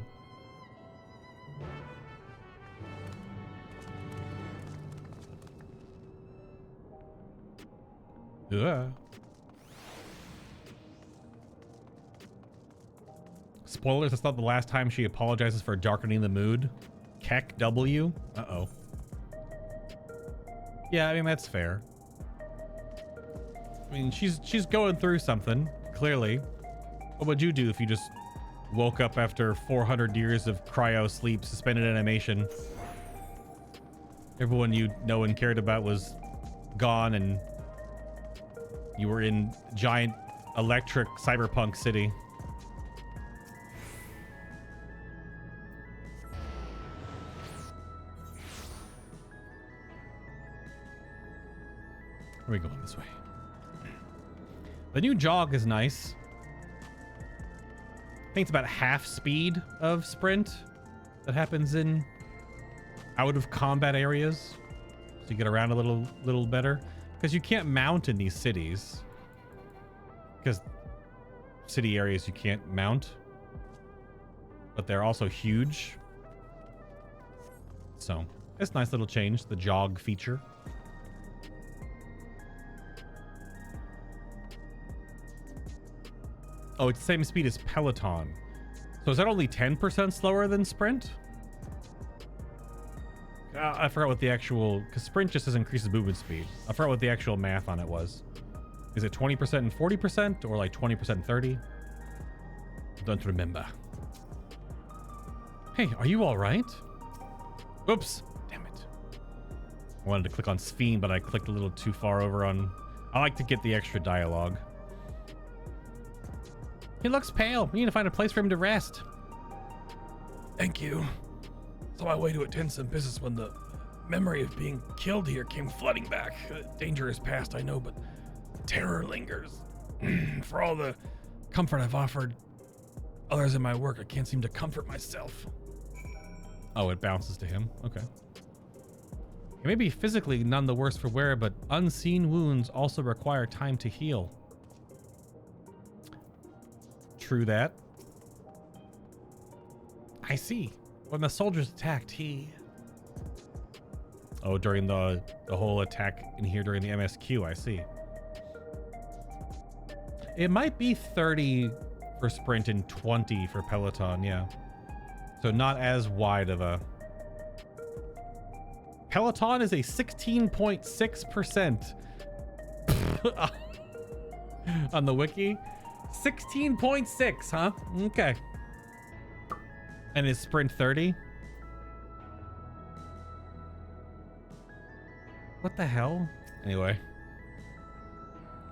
Ugh. Spoilers, it's not the last time she apologizes for darkening the mood. Keck W. Uh-oh. Yeah, I mean, that's fair. I mean, she's going through something, clearly. What would you do if you just woke up after 400 years of cryo sleep, suspended animation? Everyone you know and cared about was gone and you were in giant electric cyberpunk city. Where are we going this way? The new jog is nice. I think it's about half speed of sprint that happens in out of combat areas. So you get around a little better. Because you can't mount in these cities. Because city areas you can't mount. But they're also huge. So it's a nice little change, the jog feature. Oh, it's the same speed as Peloton. So is that only 10% slower than Sprint? I forgot what the actual... Because Sprint just increases movement speed. I forgot what the actual math on it was. Is it 20% and 40%? Or like 20% and 30%? Don't remember. Hey, are you alright? Oops. Damn it. I wanted to click on Sphenes, but I clicked a little too far over on... I like to get the extra dialogue. He looks pale. We need to find a place for him to rest. Thank you. It's on my way to attend some business when the memory of being killed here came flooding back. Danger is past, I know, but terror lingers. For all the comfort I've offered others in my work, I can't seem to comfort myself. Oh, it bounces to him. Okay. He may be physically none the worse for wear, but unseen wounds also require time to heal. True that. I see. When the soldiers attacked, he... Oh, during the whole attack in here during the MSQ, I see. It might be 30 for Sprint and 20 for Peloton, yeah. So not as wide of a... Peloton is a 16.6% on the wiki. 16.6, huh? Okay. And is Sprint 30? What the hell? Anyway.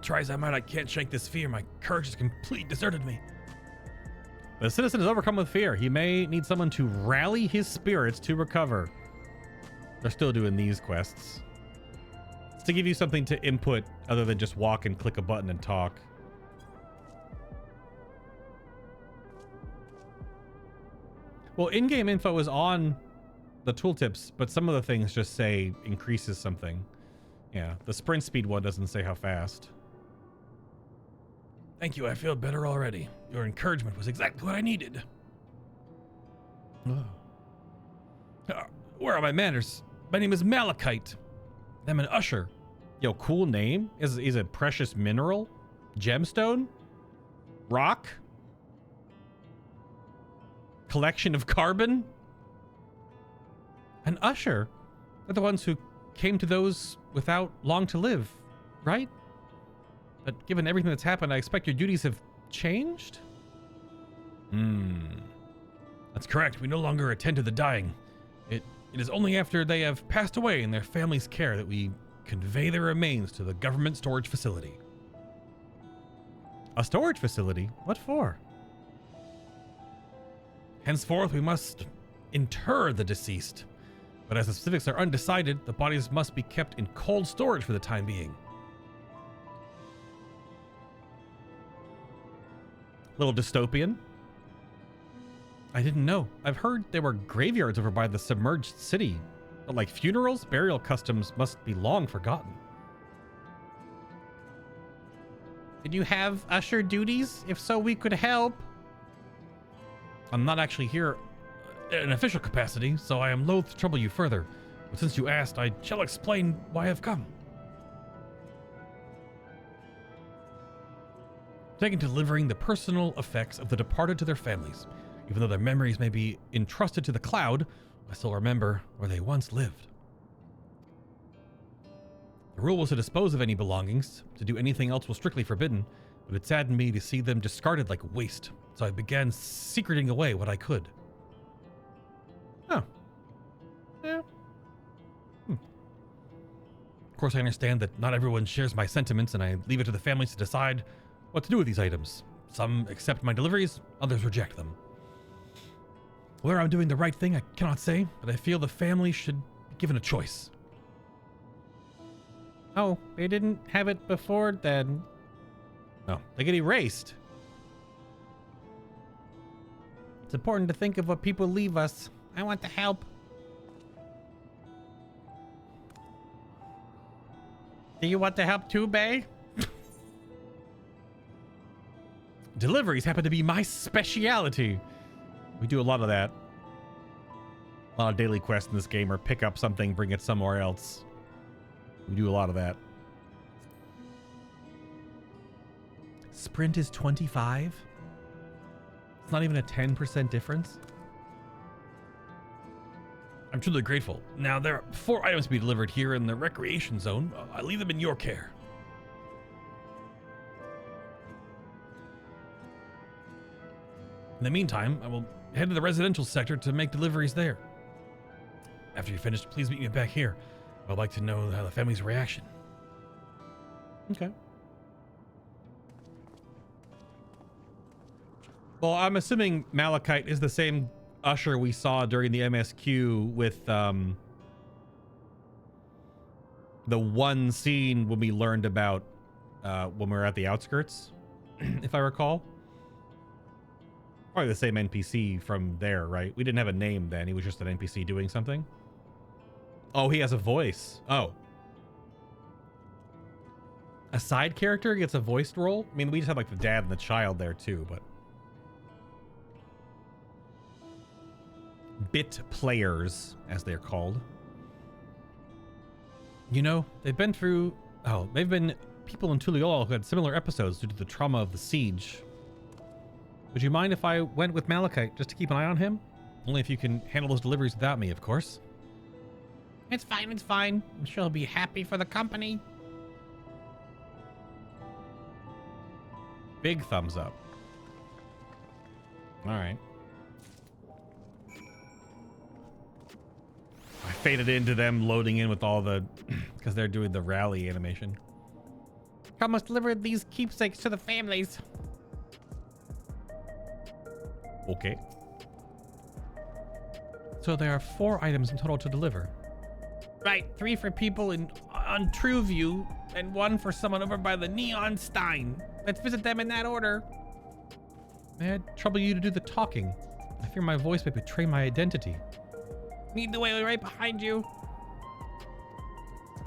Try as I might, I can't shake this fear. My courage has completely deserted me. The citizen is overcome with fear. He may need someone to rally his spirits to recover. They're still doing these quests. It's to give you something to input other than just walk and click a button and talk. Well, in-game info is on the tooltips, but some of the things just say increases something. Yeah, the sprint speed one doesn't say how fast. Thank you, I feel better already. Your encouragement was exactly what I needed. Where are my manners? My name is Malachite. I'm an usher. Yo, cool name. Is it precious mineral? Gemstone? Rock? Collection of carbon? An usher? They're the ones who came to those without long to live, right? But given everything that's happened, I expect your duties have changed? That's correct. We no longer attend to the dying. It is only after they have passed away in their family's care that we convey their remains to the government storage facility. A storage facility? What for? Henceforth, we must inter the deceased. But as the specifics are undecided, the bodies must be kept in cold storage for the time being. Little dystopian. I didn't know. I've heard there were graveyards over by the submerged city. But like funerals, burial customs must be long forgotten. Did you have usher duties? If so, we could help. I'm not actually here in an official capacity, so I am loath to trouble you further. But since you asked, I shall explain why I've come. Taken to delivering the personal effects of the departed to their families. Even though their memories may be entrusted to the cloud, I still remember where they once lived. The rule was to dispose of any belongings. To do anything else was strictly forbidden, but it saddened me to see them discarded like waste, so I began secreting away what I could. Oh. Yeah. Of course, I understand that not everyone shares my sentiments, and I leave it to the families to decide what to do with these items. Some accept my deliveries, others reject them. Whether I'm doing the right thing, I cannot say, but I feel the family should be given a choice. Oh, they didn't have it before then. No, they get erased. It's important to think of what people leave us. I want to help. Do you want to help too, Bay? Deliveries happen to be my speciality. We do a lot of that. A lot of daily quests in this game are pick up something, bring it somewhere else. We do a lot of that. Sprint is 25? It's not even a 10% difference? I'm truly grateful. Now, there are 4 items to be delivered here in the recreation zone. I leave them in your care. In the meantime, I will head to the residential sector to make deliveries there. After you're finished, please meet me back here. I'd like to know how the family's reaction. Okay. Well, I'm assuming Malachite is the same usher we saw during the MSQ with the one scene when we learned about when we were at the outskirts, if I recall. Probably the same NPC from there, right? We didn't have a name then. He was just an NPC doing something. Oh, he has a voice. Oh. A side character gets a voiced role? I mean, we just had like the dad and the child there too, but... Bit players, as they're called. You know, they've been through... Oh, they've been people in Tuliol who had similar episodes due to the trauma of the siege. Would you mind if I went with Malachite just to keep an eye on him? Only if you can handle those deliveries without me, of course. It's fine, it's fine. I'm sure he'll be happy for the company. Big thumbs up. All right. I faded into them loading in with all the... because they're doing the rally animation. I must deliver these keepsakes to the families. Okay. So there are 4 items in total to deliver. Right, 3 for people on Trueview and 1 for someone over by the Neon Stein. Let's visit them in that order. May I trouble you to do the talking? I fear my voice may betray my identity. Lead the way right behind you.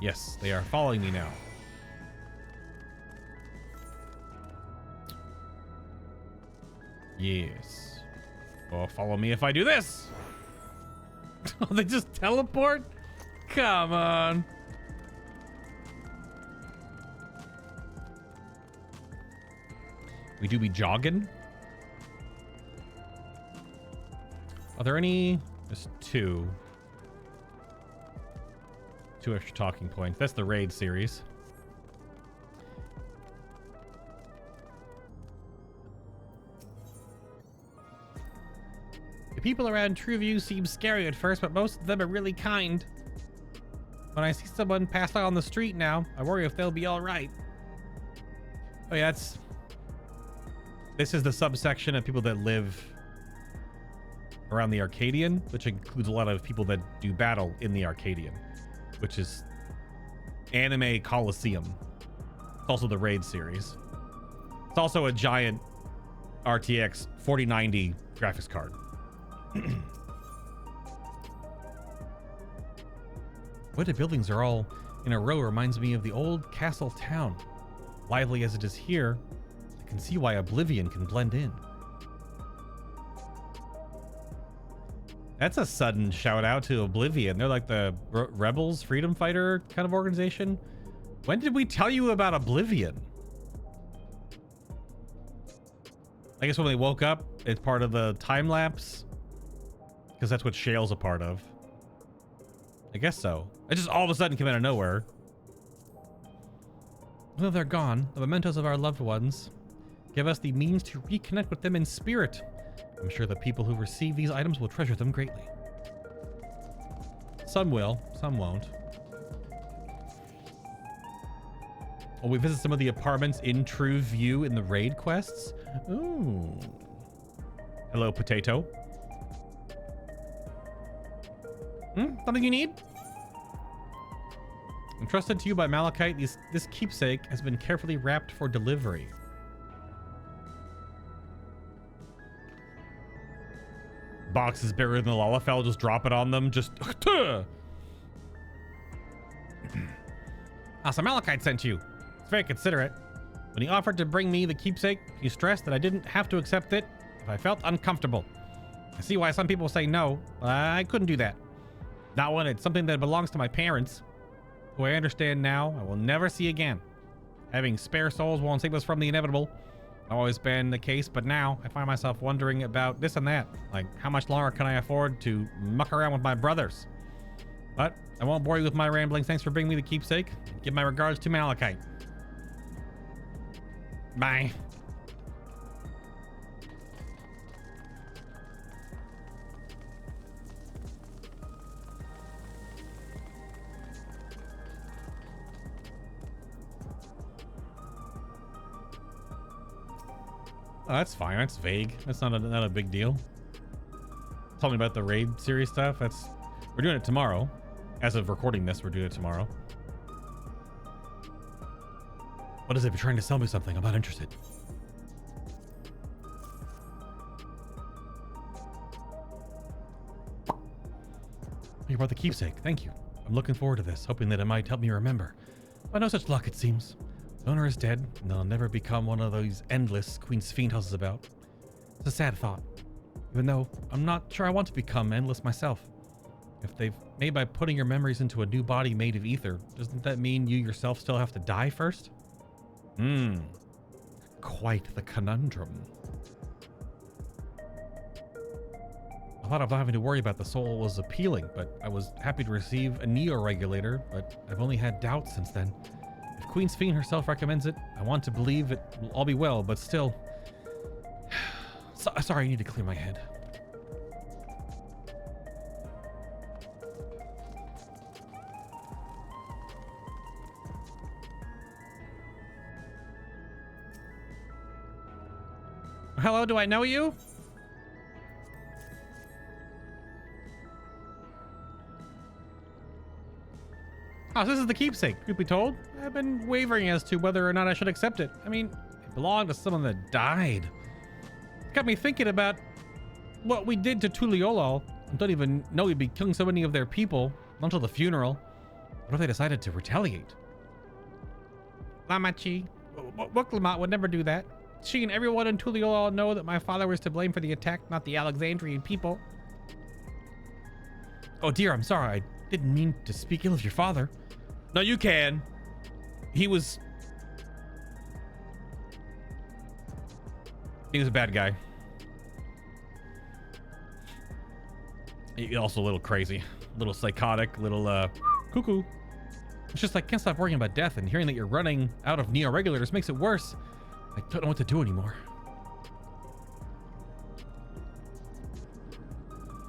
Yes, they are following me now. Yes. Oh, follow me if I do this. Oh, they just teleport? Come on. We do be jogging. Are there any? There's 2. 2 extra talking points. That's the raid series. people around Trueview seem scary at first, but most of them are really kind. When I see someone pass out on the street now, I worry if they'll be all right. Oh yeah, this is the subsection of people that live around the Arcadian, which includes a lot of people that do battle in the Arcadian, which is Anime Coliseum. It's also the Raid series. It's also a giant RTX 4090 graphics card. Why the buildings are all in a row reminds me of the old castle town. Lively as it is here, I can see why Oblivion can blend in. That's a sudden shout out to Oblivion. They're like the Rebels, freedom fighter kind of organization. When did we tell you about Oblivion? I guess when they woke up, it's part of the time lapse. Because that's what Shale's a part of. I guess so. It just all of a sudden came out of nowhere. Well, they're gone. The mementos of our loved ones give us the means to reconnect with them in spirit. I'm sure the people who receive these items will treasure them greatly. Some will, some won't. Oh, we visit some of the apartments in True View in the raid quests. Ooh. Hello, potato. Something you need? Entrusted to you by Malachite, this keepsake has been carefully wrapped for delivery. Box is bigger than the Lalafell, just drop it on them, just... So Malachite sent you. It's very considerate. When he offered to bring me the keepsake, he stressed that I didn't have to accept it if I felt uncomfortable. I see why some people say no, but I couldn't do that. Not when it's something that belongs to my parents, who I understand now I will never see again. Having spare souls won't save us from the inevitable. Always been the case, but now I find myself wondering about this and that. Like, how much longer can I afford to muck around with my brothers? But I won't bore you with my ramblings. Thanks for bringing me the keepsake. Give my regards to Malachite. Bye. Oh, that's fine. That's vague. That's not a big deal. Tell me about the raid series stuff. We're doing it tomorrow. As of recording this, we're doing it tomorrow. What is it? You're trying to sell me something. I'm not interested. You brought the keepsake. Thank you. I'm looking forward to this, hoping that it might help me remember. But no such luck, it seems. The owner is dead, and they'll never become one of those endless Queen Sphenes tells us about. It's a sad thought, even though I'm not sure I want to become endless myself. If they've made by putting your memories into a new body made of ether, doesn't that mean you yourself still have to die first? Quite the conundrum. I thought of not having to worry about the soul was appealing, but I was happy to receive a neo-regulator, but I've only had doubts since then. If Queen Sphene herself recommends it, I want to believe it will all be well, but still... Sorry, I need to clear my head. Hello, do I know you? Oh, this is the keepsake, truth be told. I've been wavering as to whether or not I should accept it. I mean, it belonged to someone that died. It got me thinking about what we did to Tuliolol. I don't even know we'd be killing so many of their people until the funeral. What if they decided to retaliate? Lamachi, Wuklamot would never do that. She and everyone in Tuliolol know that my father was to blame for the attack, not the Alexandrian people. Oh dear, I'm sorry. I didn't mean to speak ill of your father. No, you can. He was a bad guy. He's also a little crazy, a little psychotic, little cuckoo. It's just like, can't stop worrying about death, and hearing that you're running out of neo-regulators makes it worse. I don't know what to do anymore.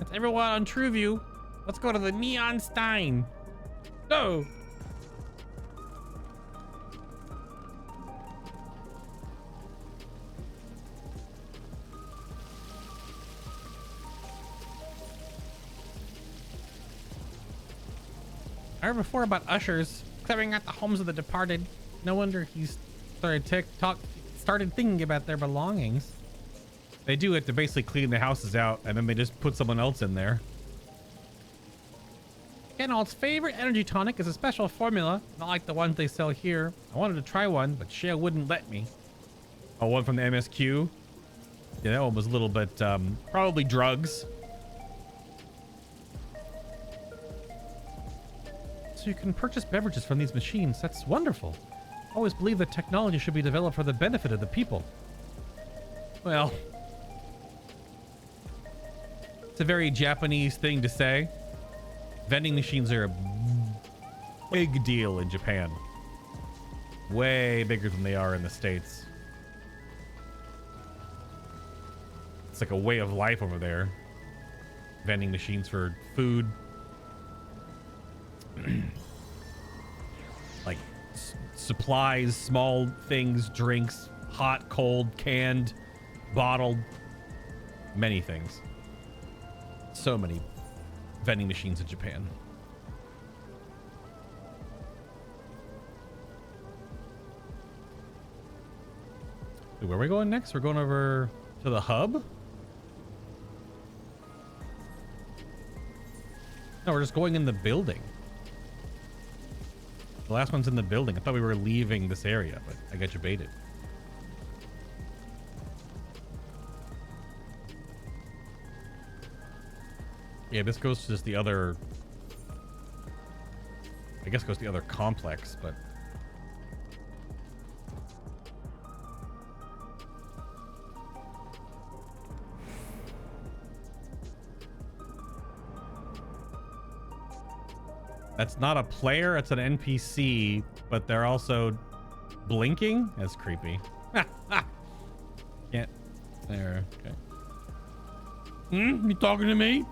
Alright, everyone on TrueView, let's go to the Neon Stein. Go! I heard before about ushers clearing out the homes of the departed. No wonder he's started thinking about their belongings. They do it to basically clean the houses out, and then they just put someone else in there. Geralt's favorite energy tonic is a special formula, not like the ones they sell here. I wanted to try one, but Shea wouldn't let me. Oh, one from the MSQ? Yeah, that one was a little bit, probably drugs. So you can purchase beverages from these machines. That's wonderful. I always believe that technology should be developed for the benefit of the people. Well, it's a very Japanese thing to say. Vending machines are a big deal in Japan. Way bigger than they are in the States. It's like a way of life over there. Vending machines for food. Like supplies, small things, drinks, hot, cold, canned, bottled, many things. So many vending machines in Japan. Wait, where are we going next? We're going over to the hub? No, we're just going in the building. The last one's in the building. I thought we were leaving this area, but I got you baited. Yeah, this goes to just the other... I guess goes to the other complex, but... That's not a player, it's an NPC, but they're also blinking? That's creepy. Can't... There, okay. You talking to me?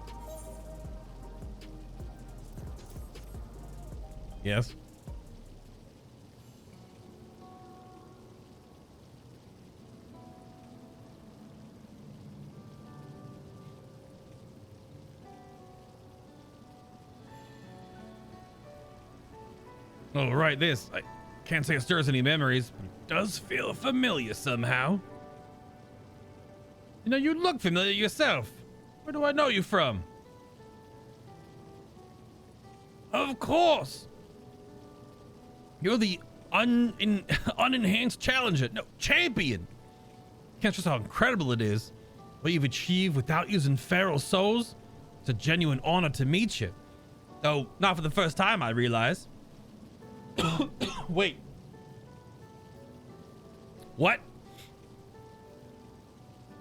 Yes. Oh, right, this. I can't say it stirs any memories, but it does feel familiar somehow. You know, you look familiar yourself. Where do I know you from? Of course. You're the unenhanced challenger. No, champion. Can't stress how incredible it is. What you've achieved without using feral souls. It's a genuine honor to meet you. Though, not for the first time, I realize. Wait. What?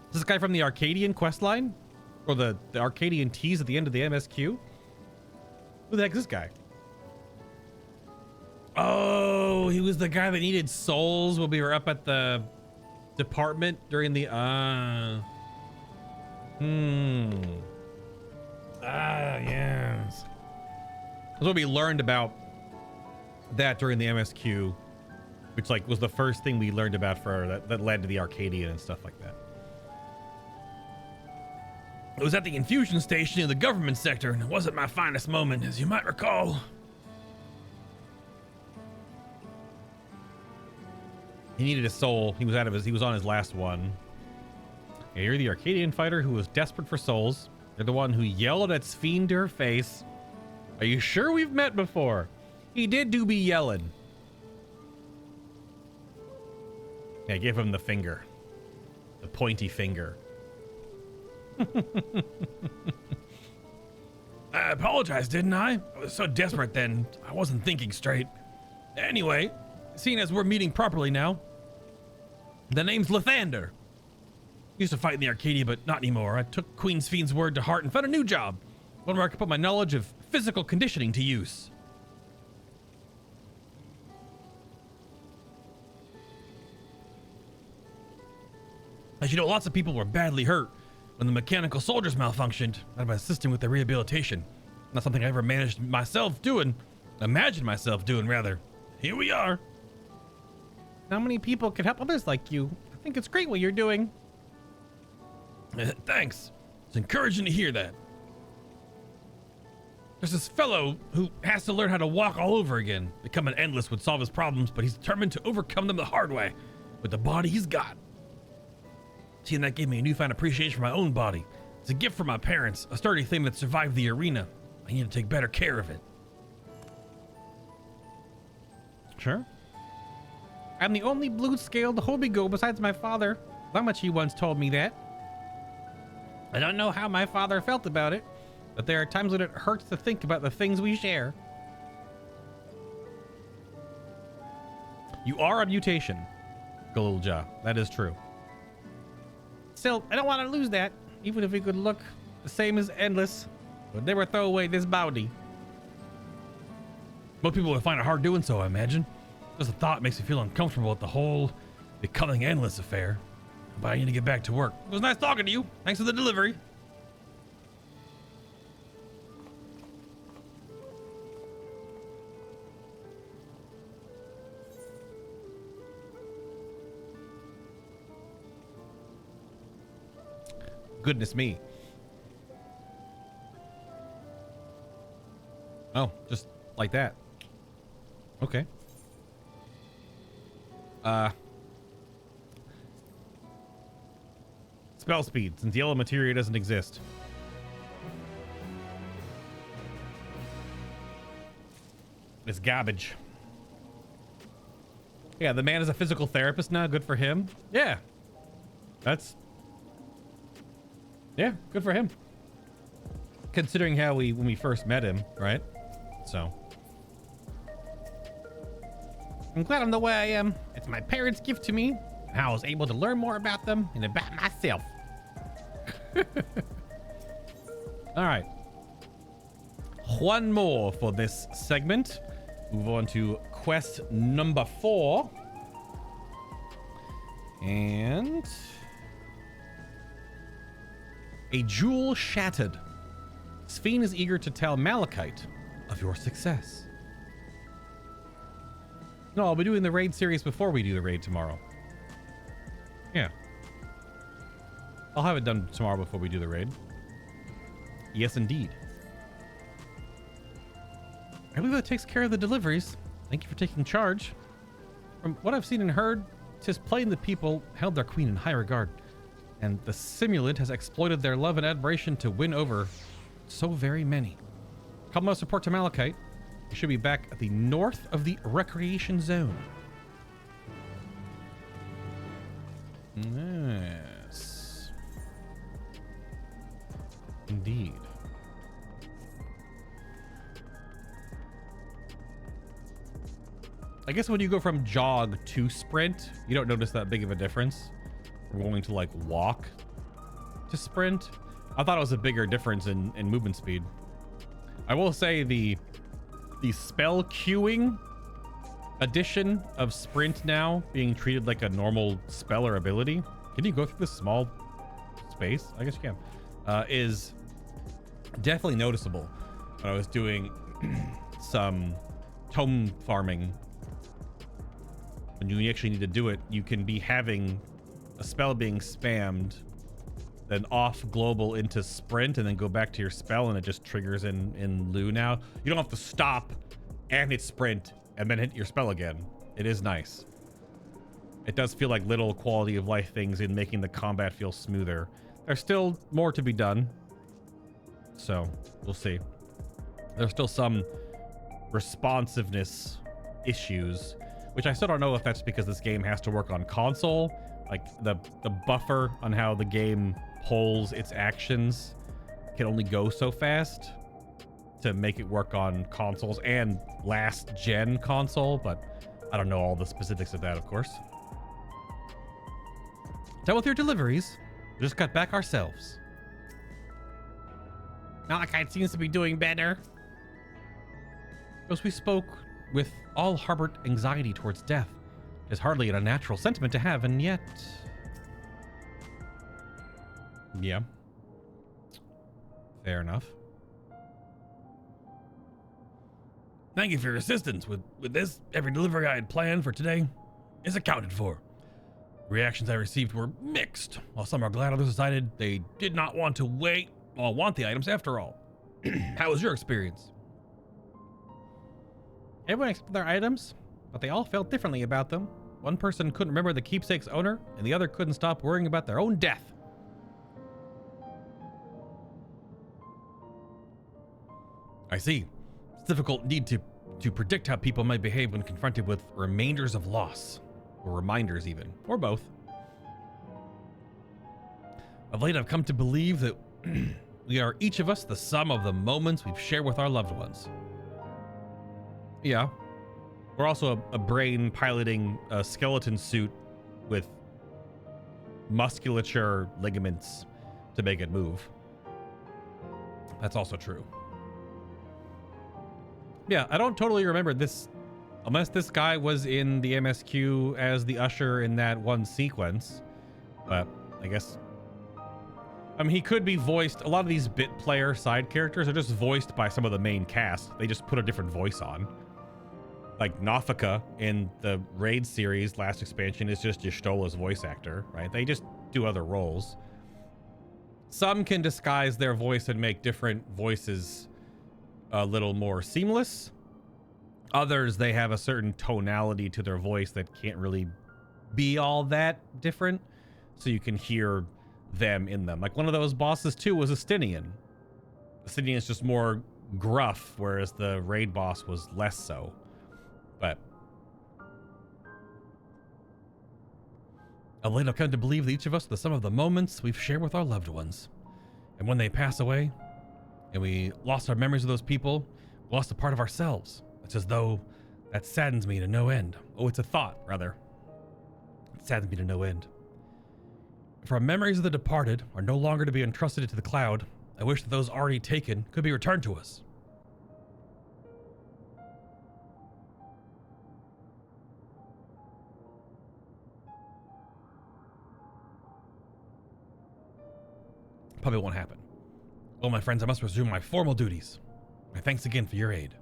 Is this guy from the Arcadian questline? Or the Arcadian tease at the end of the MSQ? Who the heck is this guy? Oh, he was the guy that needed souls when we were up at the department during the yes. That's what we learned about that during the MSQ, which like was the first thing we learned about for that led to the Arcadian and stuff like that. It was at the infusion station in the government sector, and it wasn't my finest moment, as you might recall. He needed a soul. He was on his last one. Yeah, you're the Arcadian fighter who was desperate for souls. You're the one who yelled at Sphenes to her face. Are you sure we've met before? He did do be yelling. Yeah, give him the finger. The pointy finger. I apologized, didn't I? I was so desperate then. I wasn't thinking straight. Anyway, seeing as we're meeting properly now, the name's Lathander. Used to fight in the Arcadia, but not anymore. I took Queen Sphenes' word to heart and found a new job. One where I could put my knowledge of physical conditioning to use. As you know, lots of people were badly hurt. when the mechanical soldiers malfunctioned, I've been assisting with their rehabilitation. Not something I ever managed myself doing. Imagined myself doing, rather. Here we are. Not many people can help others like you. I think it's great what you're doing. Thanks. It's encouraging to hear that. There's this fellow who has to learn how to walk all over again. Becoming endless would solve his problems, but he's determined to overcome them the hard way with the body he's got. Seeing that gave me a newfound appreciation for my own body. It's a gift from my parents, a sturdy thing that survived the arena. I need to take better care of it. Sure. I'm the only blue-scaled hobigo besides my father. Lamachi once told me that. I don't know how my father felt about it, but there are times when it hurts to think about the things we share. You are a mutation, Galilja. That is true. Still, I don't want to lose that. Even if we could look the same as Endless, would never throw away this bounty. Most people would find it hard doing so, I imagine. Just the thought makes me feel uncomfortable with the whole becoming Endless affair. But I need to get back to work. It was nice talking to you. Thanks for the delivery. Goodness me. Oh, just like that. Okay. Spell speed, since yellow materia doesn't exist. It's garbage. Yeah, the man is a physical therapist now. Good for him. Yeah. Yeah, good for him. Considering how when we first met him, right? So. I'm glad I'm the way I am. It's my parents' gift to me, and how I was able to learn more about them and about myself. All right. One more for this segment. Move on to quest number 4. And a jewel shattered. Sphene is eager to tell Malachite of your success. No, I'll be doing the raid series before we do the raid tomorrow. Yeah. I'll have it done tomorrow before we do the raid. Yes, indeed. I believe that takes care of the deliveries. Thank you for taking charge. From what I've seen and heard, 'tis plain the people held their queen in high regard, and the simulant has exploited their love and admiration to win over so very many. Commonwealth support to Malachite. We should be back at the north of the recreation zone. Yes. Indeed. I guess when you go from jog to sprint, you don't notice that big of a difference. We're going to like walk to sprint. I thought it was a bigger difference in movement speed. I will say the spell queuing addition of sprint now being treated like a normal spell or ability. Can you go through this small space? I guess you can. Is definitely noticeable when I was doing some tome farming. When you actually need to do it, you can be having a spell being spammed, then off global into sprint, and then go back to your spell, and it just triggers in lieu now. You don't have to stop and hit sprint and then hit your spell again. It is nice. It does feel like little quality of life things in making the combat feel smoother. There's still more to be done, so we'll see. There's still some responsiveness issues, which I still don't know if that's because this game has to work on console. Like the buffer on how the game pulls its actions can only go so fast to make it work on consoles and last gen console, but I don't know all the specifics of that, of course. Done with your deliveries. We just got back ourselves. Malachite seems to be doing better. As we spoke with all harbored anxiety towards death. Is hardly an unnatural sentiment to have, and yet... Yeah. Fair enough. Thank you for your assistance. With this, every delivery I had planned for today is accounted for. Reactions I received were mixed. While some are glad, others decided they did not want to wait or want the items after all. How was your experience? Everyone accepted their items, but they all felt differently about them. One person couldn't remember the keepsake's owner, and the other couldn't stop worrying about their own death. I see. It's difficult indeed to predict how people might behave when confronted with remainders of loss. Or reminders even, or both. Of late, I've come to believe that we are each of us the sum of the moments we've shared with our loved ones. Yeah. We're also a brain piloting a skeleton suit with musculature ligaments to make it move. That's also true. Yeah, I don't totally remember this, unless this guy was in the MSQ as the usher in that one sequence. But I guess, I mean, he could be voiced. A lot of these bit player side characters are just voiced by some of the main cast. They just put a different voice on. Like Nafika in the Raid series last expansion is just Y'shtola's voice actor, right? They just do other roles. Some can disguise their voice and make different voices a little more seamless. Others, they have a certain tonality to their voice that can't really be all that different, so you can hear them in them. Like one of those bosses too was Astinian. Astinian is just more gruff, whereas the raid boss was less so. But of late, I've come to believe that each of us are the sum of the moments we've shared with our loved ones. And when they pass away, and we lost our memories of those people, we lost a part of ourselves. It's as though that saddens me to no end. oh, it's a thought, rather. It saddens me to no end. If our memories of the departed are no longer to be entrusted to the cloud, I wish that those already taken could be returned to us. Probably won't happen. Well, my friends, I must resume my formal duties. My thanks again for your aid.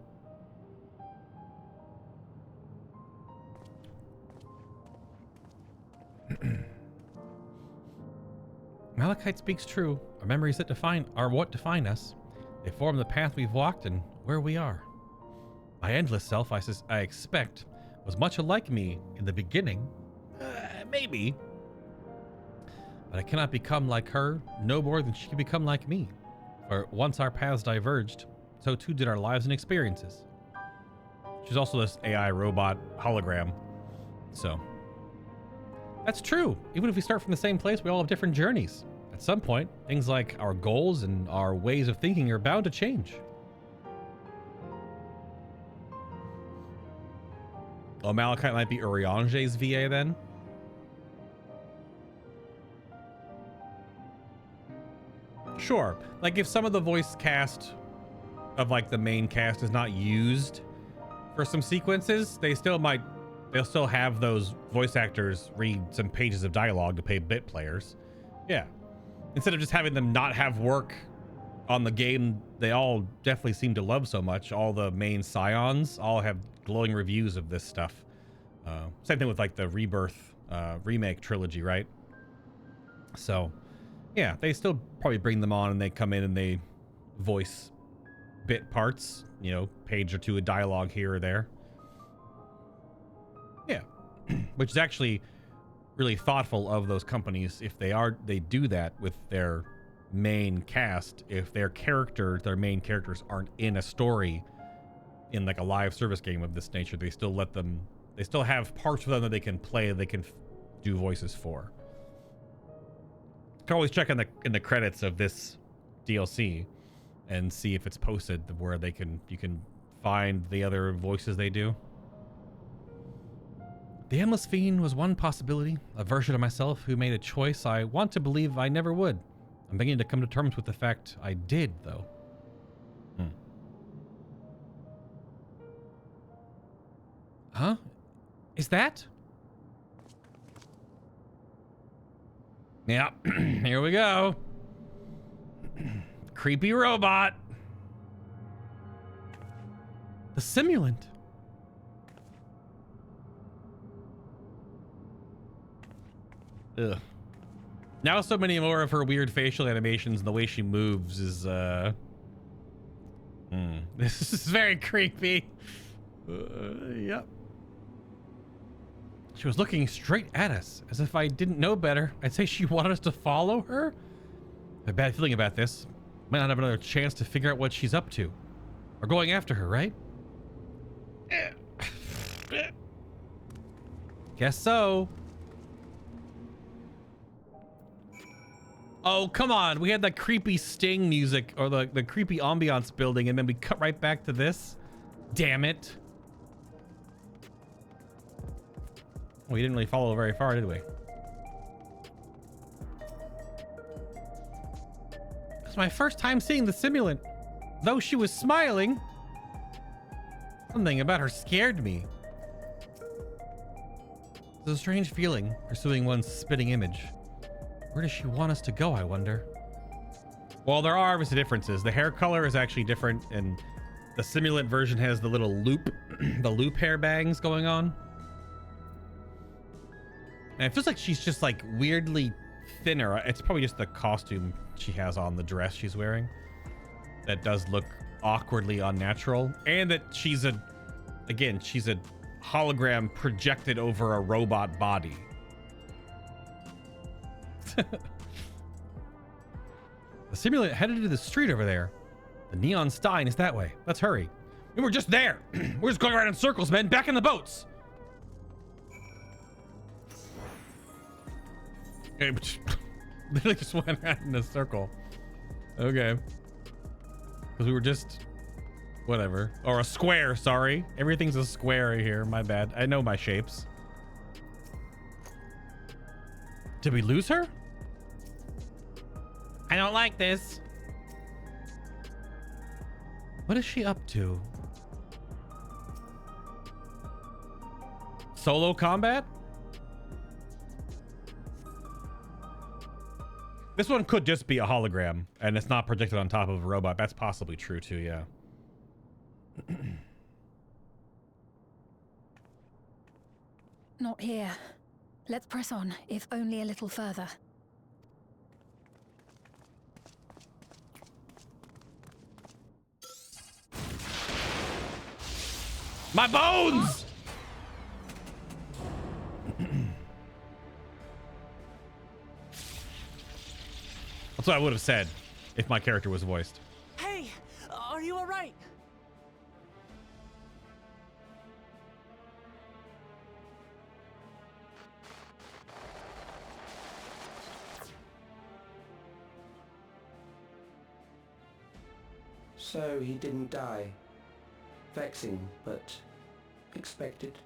Malachite speaks true. Our memories that are what define us. They form the path we've walked and where we are. My endless self, I expect, was much alike me in the beginning. Maybe. But I cannot become like her, no more than she can become like me. For once our paths diverged, so too did our lives and experiences. She's also this AI robot hologram. So, that's true. Even if we start from the same place, we all have different journeys. At some point, things like our goals and our ways of thinking are bound to change. Oh, Malachite might be Uriange's VA then? Sure. Like if some of the voice cast of like the main cast is not used for some sequences, they'll still have those voice actors read some pages of dialogue to pay bit players. Yeah. Instead of just having them not have work on the game they all definitely seem to love so much. All the main Scions all have glowing reviews of this stuff. Same thing with like the Rebirth remake trilogy, right? So yeah, they still probably bring them on and they come in and they voice bit parts, you know, page or two of dialogue here or there. Yeah, which is actually really thoughtful of those companies if they do that with their main cast. If their main characters aren't in a story in like a live service game of this nature, they still have parts of them that they can play, they can do voices for. You can always check in the credits of this DLC and see if it's posted where you can find the other voices they do. The Endless Fiend was one possibility, a version of myself who made a choice I want to believe I never would. I'm beginning to come to terms with the fact I did, though. Huh? Is that? Yeah, here we go. Creepy robot. The simulant. Ugh. Now so many more of her weird facial animations and the way she moves is this is very creepy. Yep. She was looking straight at us as if I didn't know better. I'd say she wanted us to follow her. I have a bad feeling about this. Might not have another chance to figure out what she's up to. We're going after her, right? Guess so. Oh, come on. We had that creepy Sting music or the creepy ambiance building, and then we cut right back to this. Damn it. We didn't really follow very far, did we? It's my first time seeing the simulant. Though she was smiling, something about her scared me. It's a strange feeling, pursuing one's spitting image. Where does she want us to go, I wonder? Well, there are obviously differences. The hair color is actually different, and the simulant version has the little loop, the loop hair bangs going on. And it feels like she's just like weirdly thinner. It's probably just the costume she has on, the dress she's wearing, that does look awkwardly unnatural. And that she's a hologram projected over a robot body. The simulant headed to the street over there. The neon stein is that way. Let's hurry. And we're just there. We're just going around in circles, men. Back in the boats. Literally just went around in a circle. Okay. Because we were just whatever. Or a square, sorry. Everything's a square here. My bad. I know my shapes. Did we lose her? I don't like this. What is she up to? Solo combat? This one could just be a hologram and it's not projected on top of a robot. That's possibly true too, yeah. Not here. Let's press on, if only a little further. My bones! That's what I would have said if my character was voiced. Hey, are you all right? So he didn't die. Vexing, but expected.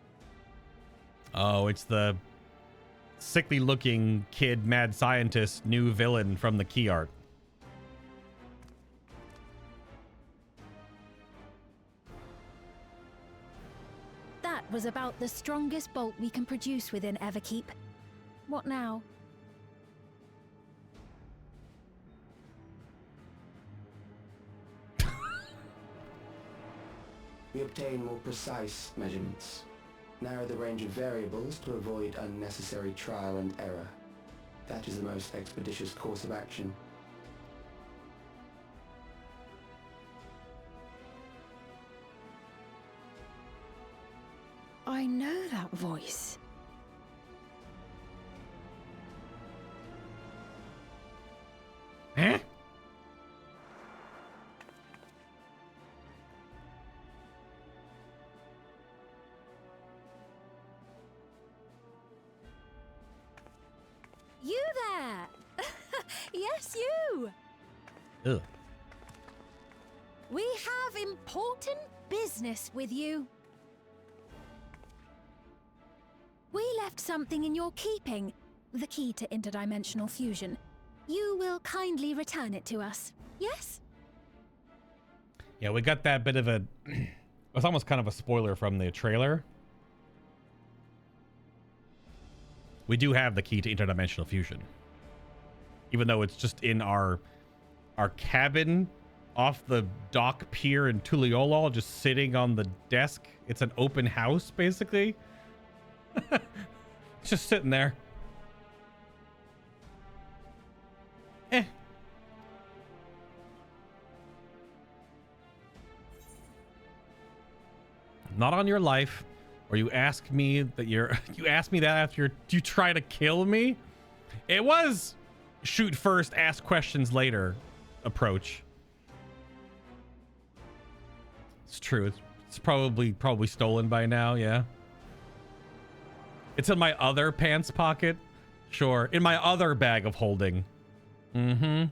Oh, it's the sickly looking kid mad scientist new villain from the key art. That was about the strongest bolt we can produce within Everkeep. What now? We obtain more precise measurements. Narrow the range of variables to avoid unnecessary trial and error. That is the most expeditious course of action. I know that voice. Huh? You there! Yes, you! Ugh. We have important business with you. We left something in your keeping, the key to interdimensional fusion. You will kindly return it to us, yes? Yeah, we got that bit of a... It's almost kind of a spoiler from the trailer. We do have the key to interdimensional fusion. Even though it's just in our our cabin off the dock pier in Tuliolol, just sitting on the desk. It's an open house, basically. It's just sitting there. Not on your life, or you ask me that you ask me that after you try to kill me. It was shoot first, ask questions later approach. It's true. It's probably stolen by now. Yeah. It's in my other pants pocket. Sure. In my other bag of holding. Mm-hmm.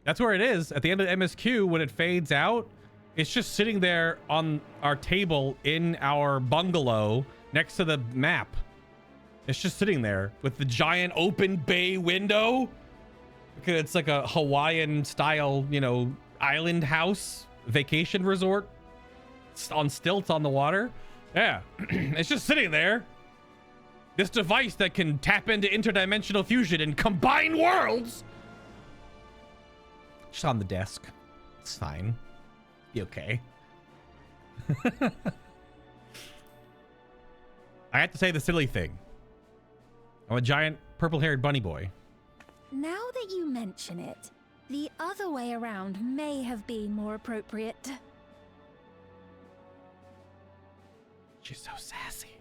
That's where it is. At the end of the MSQ, when it fades out, it's just sitting there on our table in our bungalow next to the map. It's just sitting there with the giant open bay window. It's like a Hawaiian style, you know, island house vacation resort on stilts on the water. Yeah, it's just sitting there. This device that can tap into interdimensional fusion and combine worlds. Just on the desk. It's fine. Be okay. I have to say the silly thing. I'm a giant purple-haired bunny boy. Now that you mention it, the other way around may have been more appropriate. She's so sassy.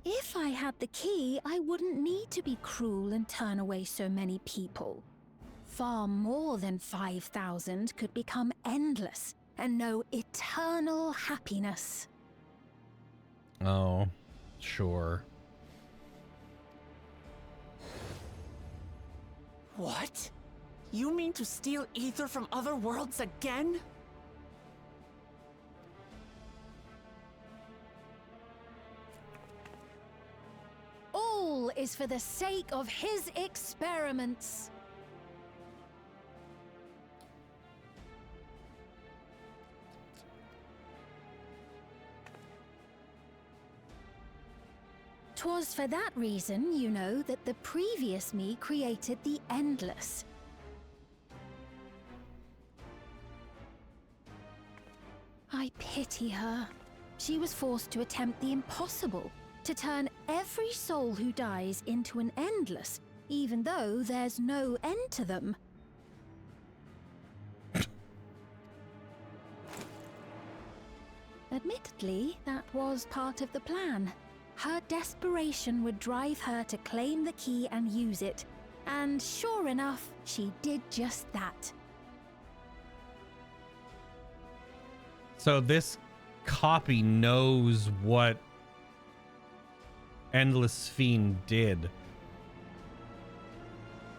If I had the key, I wouldn't need to be cruel and turn away so many people. Far more than 5,000 could become endless and know eternal happiness. Oh, sure. What? You mean to steal ether from other worlds again? All is for the sake of his experiments. Twas for that reason, you know, that the previous me created the Endless. I pity her. She was forced to attempt the impossible, to turn every soul who dies into an Endless, even though there's no end to them. Admittedly, that was part of the plan. Her desperation would drive her to claim the key and use it, and sure enough, she did just that. So this copy knows what Endless Fiend did.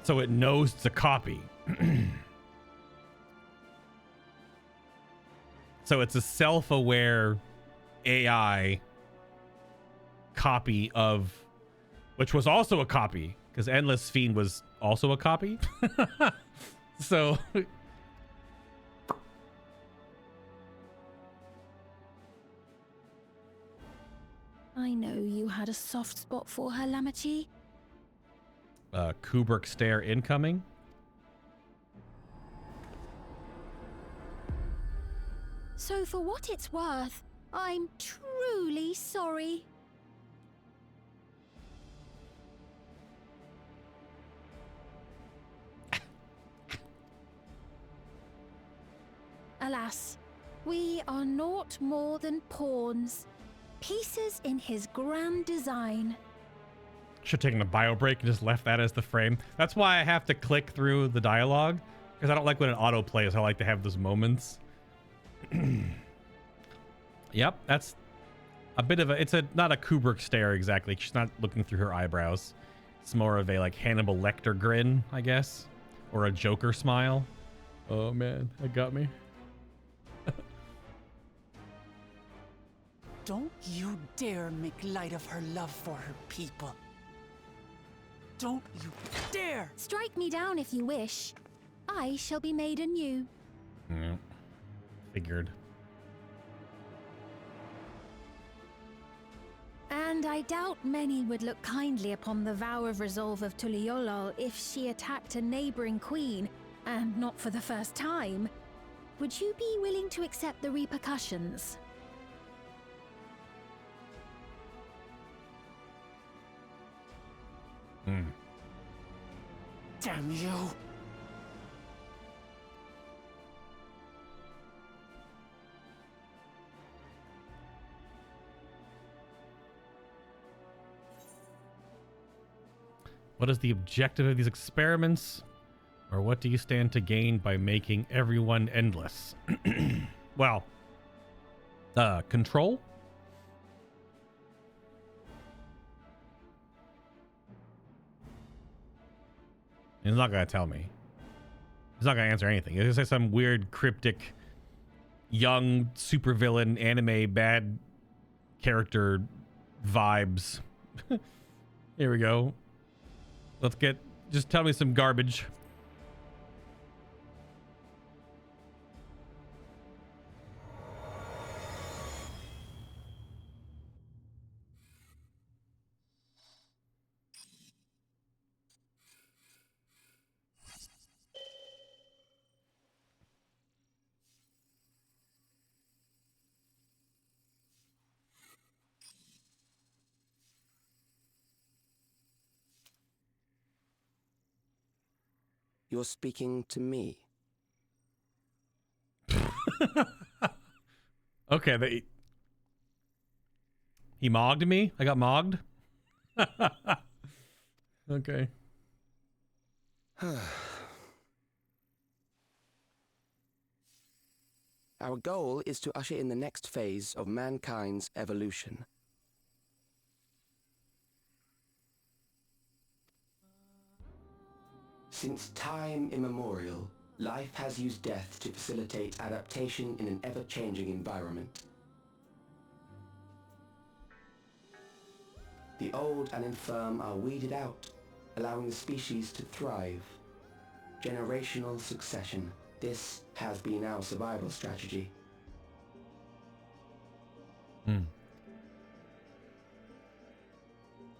So it knows it's a copy. So it's a self-aware AI copy of, which was also a copy, because Endless Fiend was also a copy. So I know you had a soft spot for her, Lamachi. Kubrick stare incoming. So for what it's worth, I'm truly sorry. Alas, we are naught more than pawns, pieces in his grand design. Should have taken a bio break and just left that as the frame. That's why I have to click through the dialogue, because I don't like when it auto plays. I like to have those moments. Yep, that's a bit of a, it's a not a Kubrick stare exactly. She's not looking through her eyebrows. It's more of a like Hannibal Lecter grin, I guess, or a Joker smile. Oh man, that got me. Don't you dare make light of her love for her people. Don't you dare! Strike me down if you wish. I shall be made anew. Yeah, figured. And I doubt many would look kindly upon the vow of resolve of Tuliolol if she attacked a neighboring queen, and not for the first time. Would you be willing to accept the repercussions? Damn you! What is the objective of these experiments? Or what do you stand to gain by making everyone endless? Well, control? He's not going to tell me. He's not going to answer anything. He's going to say some weird, cryptic, young supervillain anime bad character vibes. Here we go. Let's get... Just tell me some garbage. You're speaking to me. Okay, he mogged me? I got mogged? Okay. Our goal is to usher in the next phase of mankind's evolution. Since time immemorial, life has used death to facilitate adaptation in an ever-changing environment. The old and infirm are weeded out, allowing the species to thrive. Generational succession. This has been our survival strategy.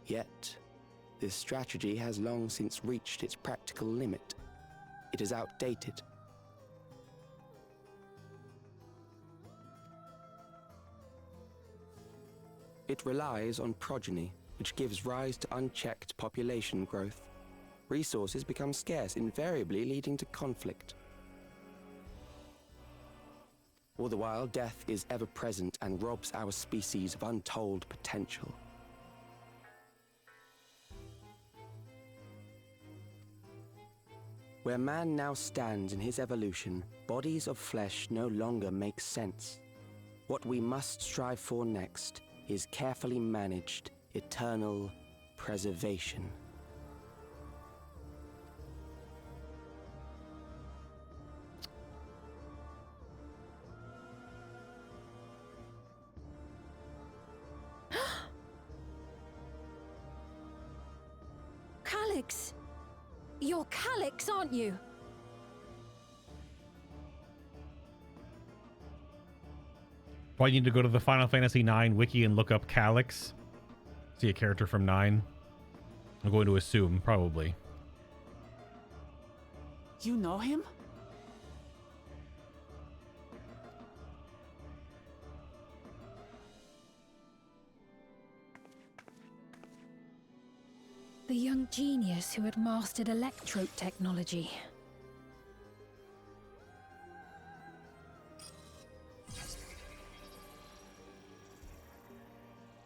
Yet, this strategy has long since reached its practical limit. It is outdated. It relies on progeny, which gives rise to unchecked population growth. Resources become scarce, invariably leading to conflict. All the while, death is ever present and robs our species of untold potential. Where man now stands in his evolution, bodies of flesh no longer make sense. What we must strive for next is carefully managed, eternal preservation. Calyx! You're Calyx, aren't you? Why you need to go to the Final Fantasy IX wiki and look up Calyx? See a character from 9? I'm going to assume, probably. You know him? The young genius who had mastered electrope technology.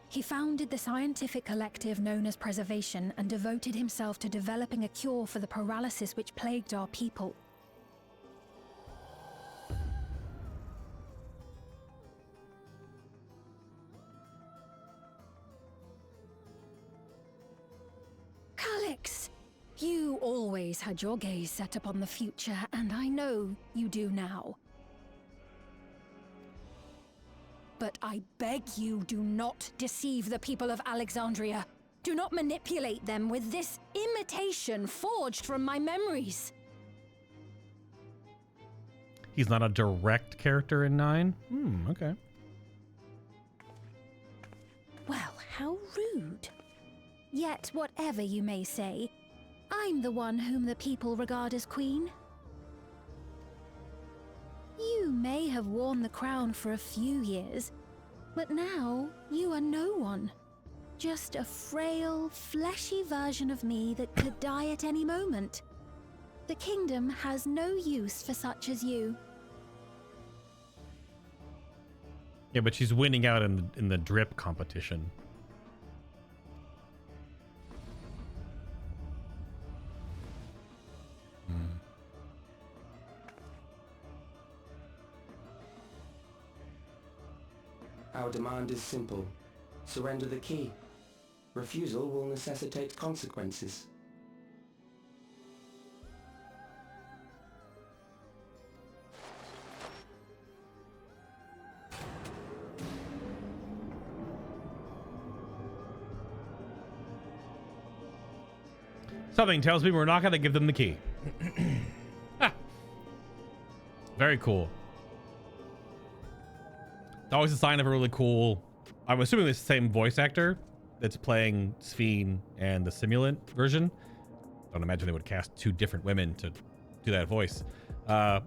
He founded the scientific collective known as Preservation and devoted himself to developing a cure for the paralysis which plagued our people. Calyx! You always had your gaze set upon the future, and I know you do now. But I beg you, do not deceive the people of Alexandria. Do not manipulate them with this imitation forged from my memories. He's not a direct character in 9? Okay. Well, How rude. Yet, whatever you may say, I'm the one whom the people regard as queen. You may have worn the crown for a few years, but now you are no one. Just a frail, fleshy version of me that could die at any moment. The kingdom has no use for such as you. Yeah, but she's winning out in the drip competition. Our demand is simple. Surrender the key. Refusal will necessitate consequences. Something tells me we're not going to give them the key. Ah. Very cool. It's always a sign of a really cool... I'm assuming it's the same voice actor that's playing Sphene and the simulant version. Don't imagine they would cast two different women to do that voice. So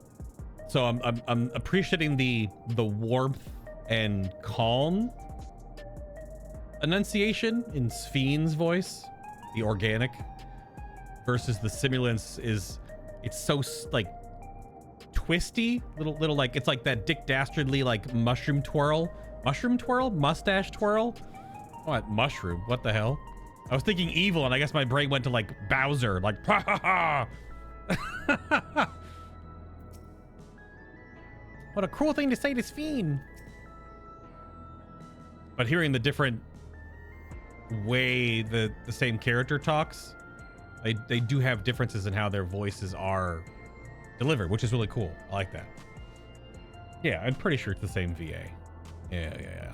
I'm appreciating the warmth and calm enunciation in Sphene's voice, the organic, versus the simulants it's so like twisty, little like it's like that Dick Dastardly like mustache twirl. What mushroom? What the hell? I was thinking evil, and I guess my brain went to like Bowser, like ha ha ha. What a cruel thing to say to Sphene. But hearing the different way the same character talks, they do have differences in how their voices are delivered, which is really cool. I like that. Yeah, I'm pretty sure it's the same VA. Yeah.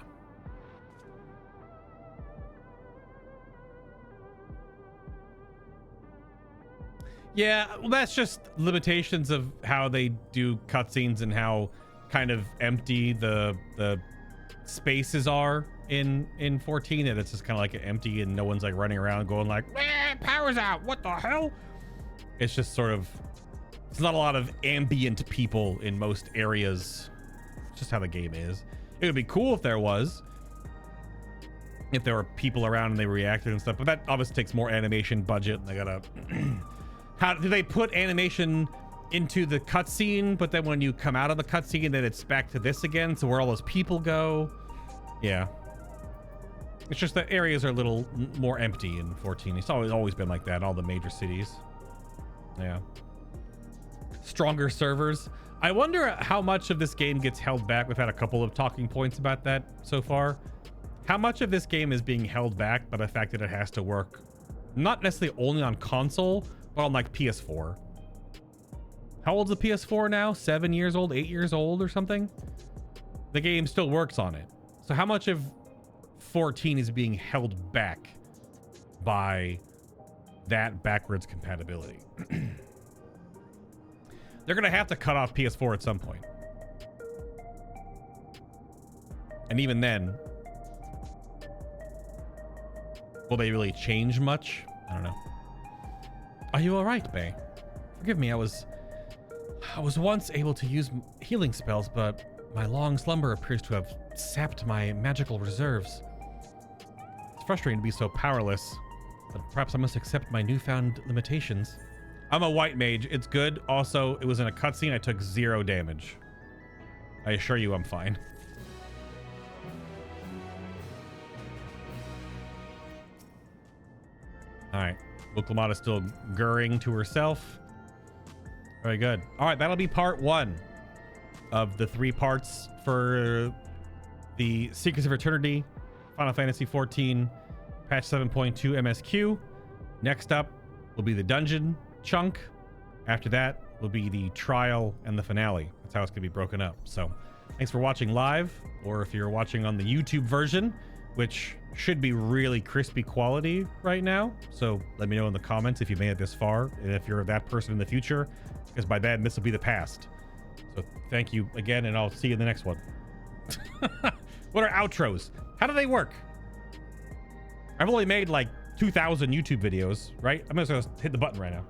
Yeah, well, that's just limitations of how they do cutscenes and how kind of empty the spaces are in 14, and it's just kind of like empty and no one's like running around going like, power's out, what the hell? It's just sort of, it's not a lot of ambient people in most areas. It's just how the game is. It would be cool if there were people around and they reacted and stuff, but that obviously takes more animation budget, and they gotta how do they put animation into the cutscene, but then when you come out of the cutscene then it's back to this again, so where all those people go? Yeah, it's just that areas are a little more empty in 14. It's always been like that in all the major cities. Yeah, stronger servers. I wonder how much of this game gets held back. We've had a couple of talking points about that so far. How much of this game is being held back by the fact that it has to work not necessarily only on console, but on like PS4? How old's the PS4 now? 7 years old, 8 years old or something? The game still works on it. So how much of 14 is being held back by that backwards compatibility? They're going to have to cut off PS4 at some point. And even then, will they really change much? I don't know. Are you all right, Bay? Forgive me, I was once able to use healing spells, but my long slumber appears to have sapped my magical reserves. It's frustrating to be so powerless, but perhaps I must accept my newfound limitations. I'm a white mage. It's good. Also, it was in a cutscene. I took 0 damage. I assure you I'm fine. All right. Booklamata is still gurring to herself. Very good. All right. That'll be part 1 of the 3 parts for the Secrets of Eternity, Final Fantasy XIV, patch 7.2 MSQ. Next up will be the dungeon chunk. After that will be the trial and the finale. That's how it's gonna be broken up. So thanks for watching live, or if you're watching on the YouTube version, which should be really crispy quality right now. So let me know in the comments if you made it this far, and if you're that person in the future, because by then this will be the past. So thank you again, and I'll see you in the next one. What are outros? How do they work? I've only made like 2,000 YouTube videos, right? I'm just gonna hit the button right now.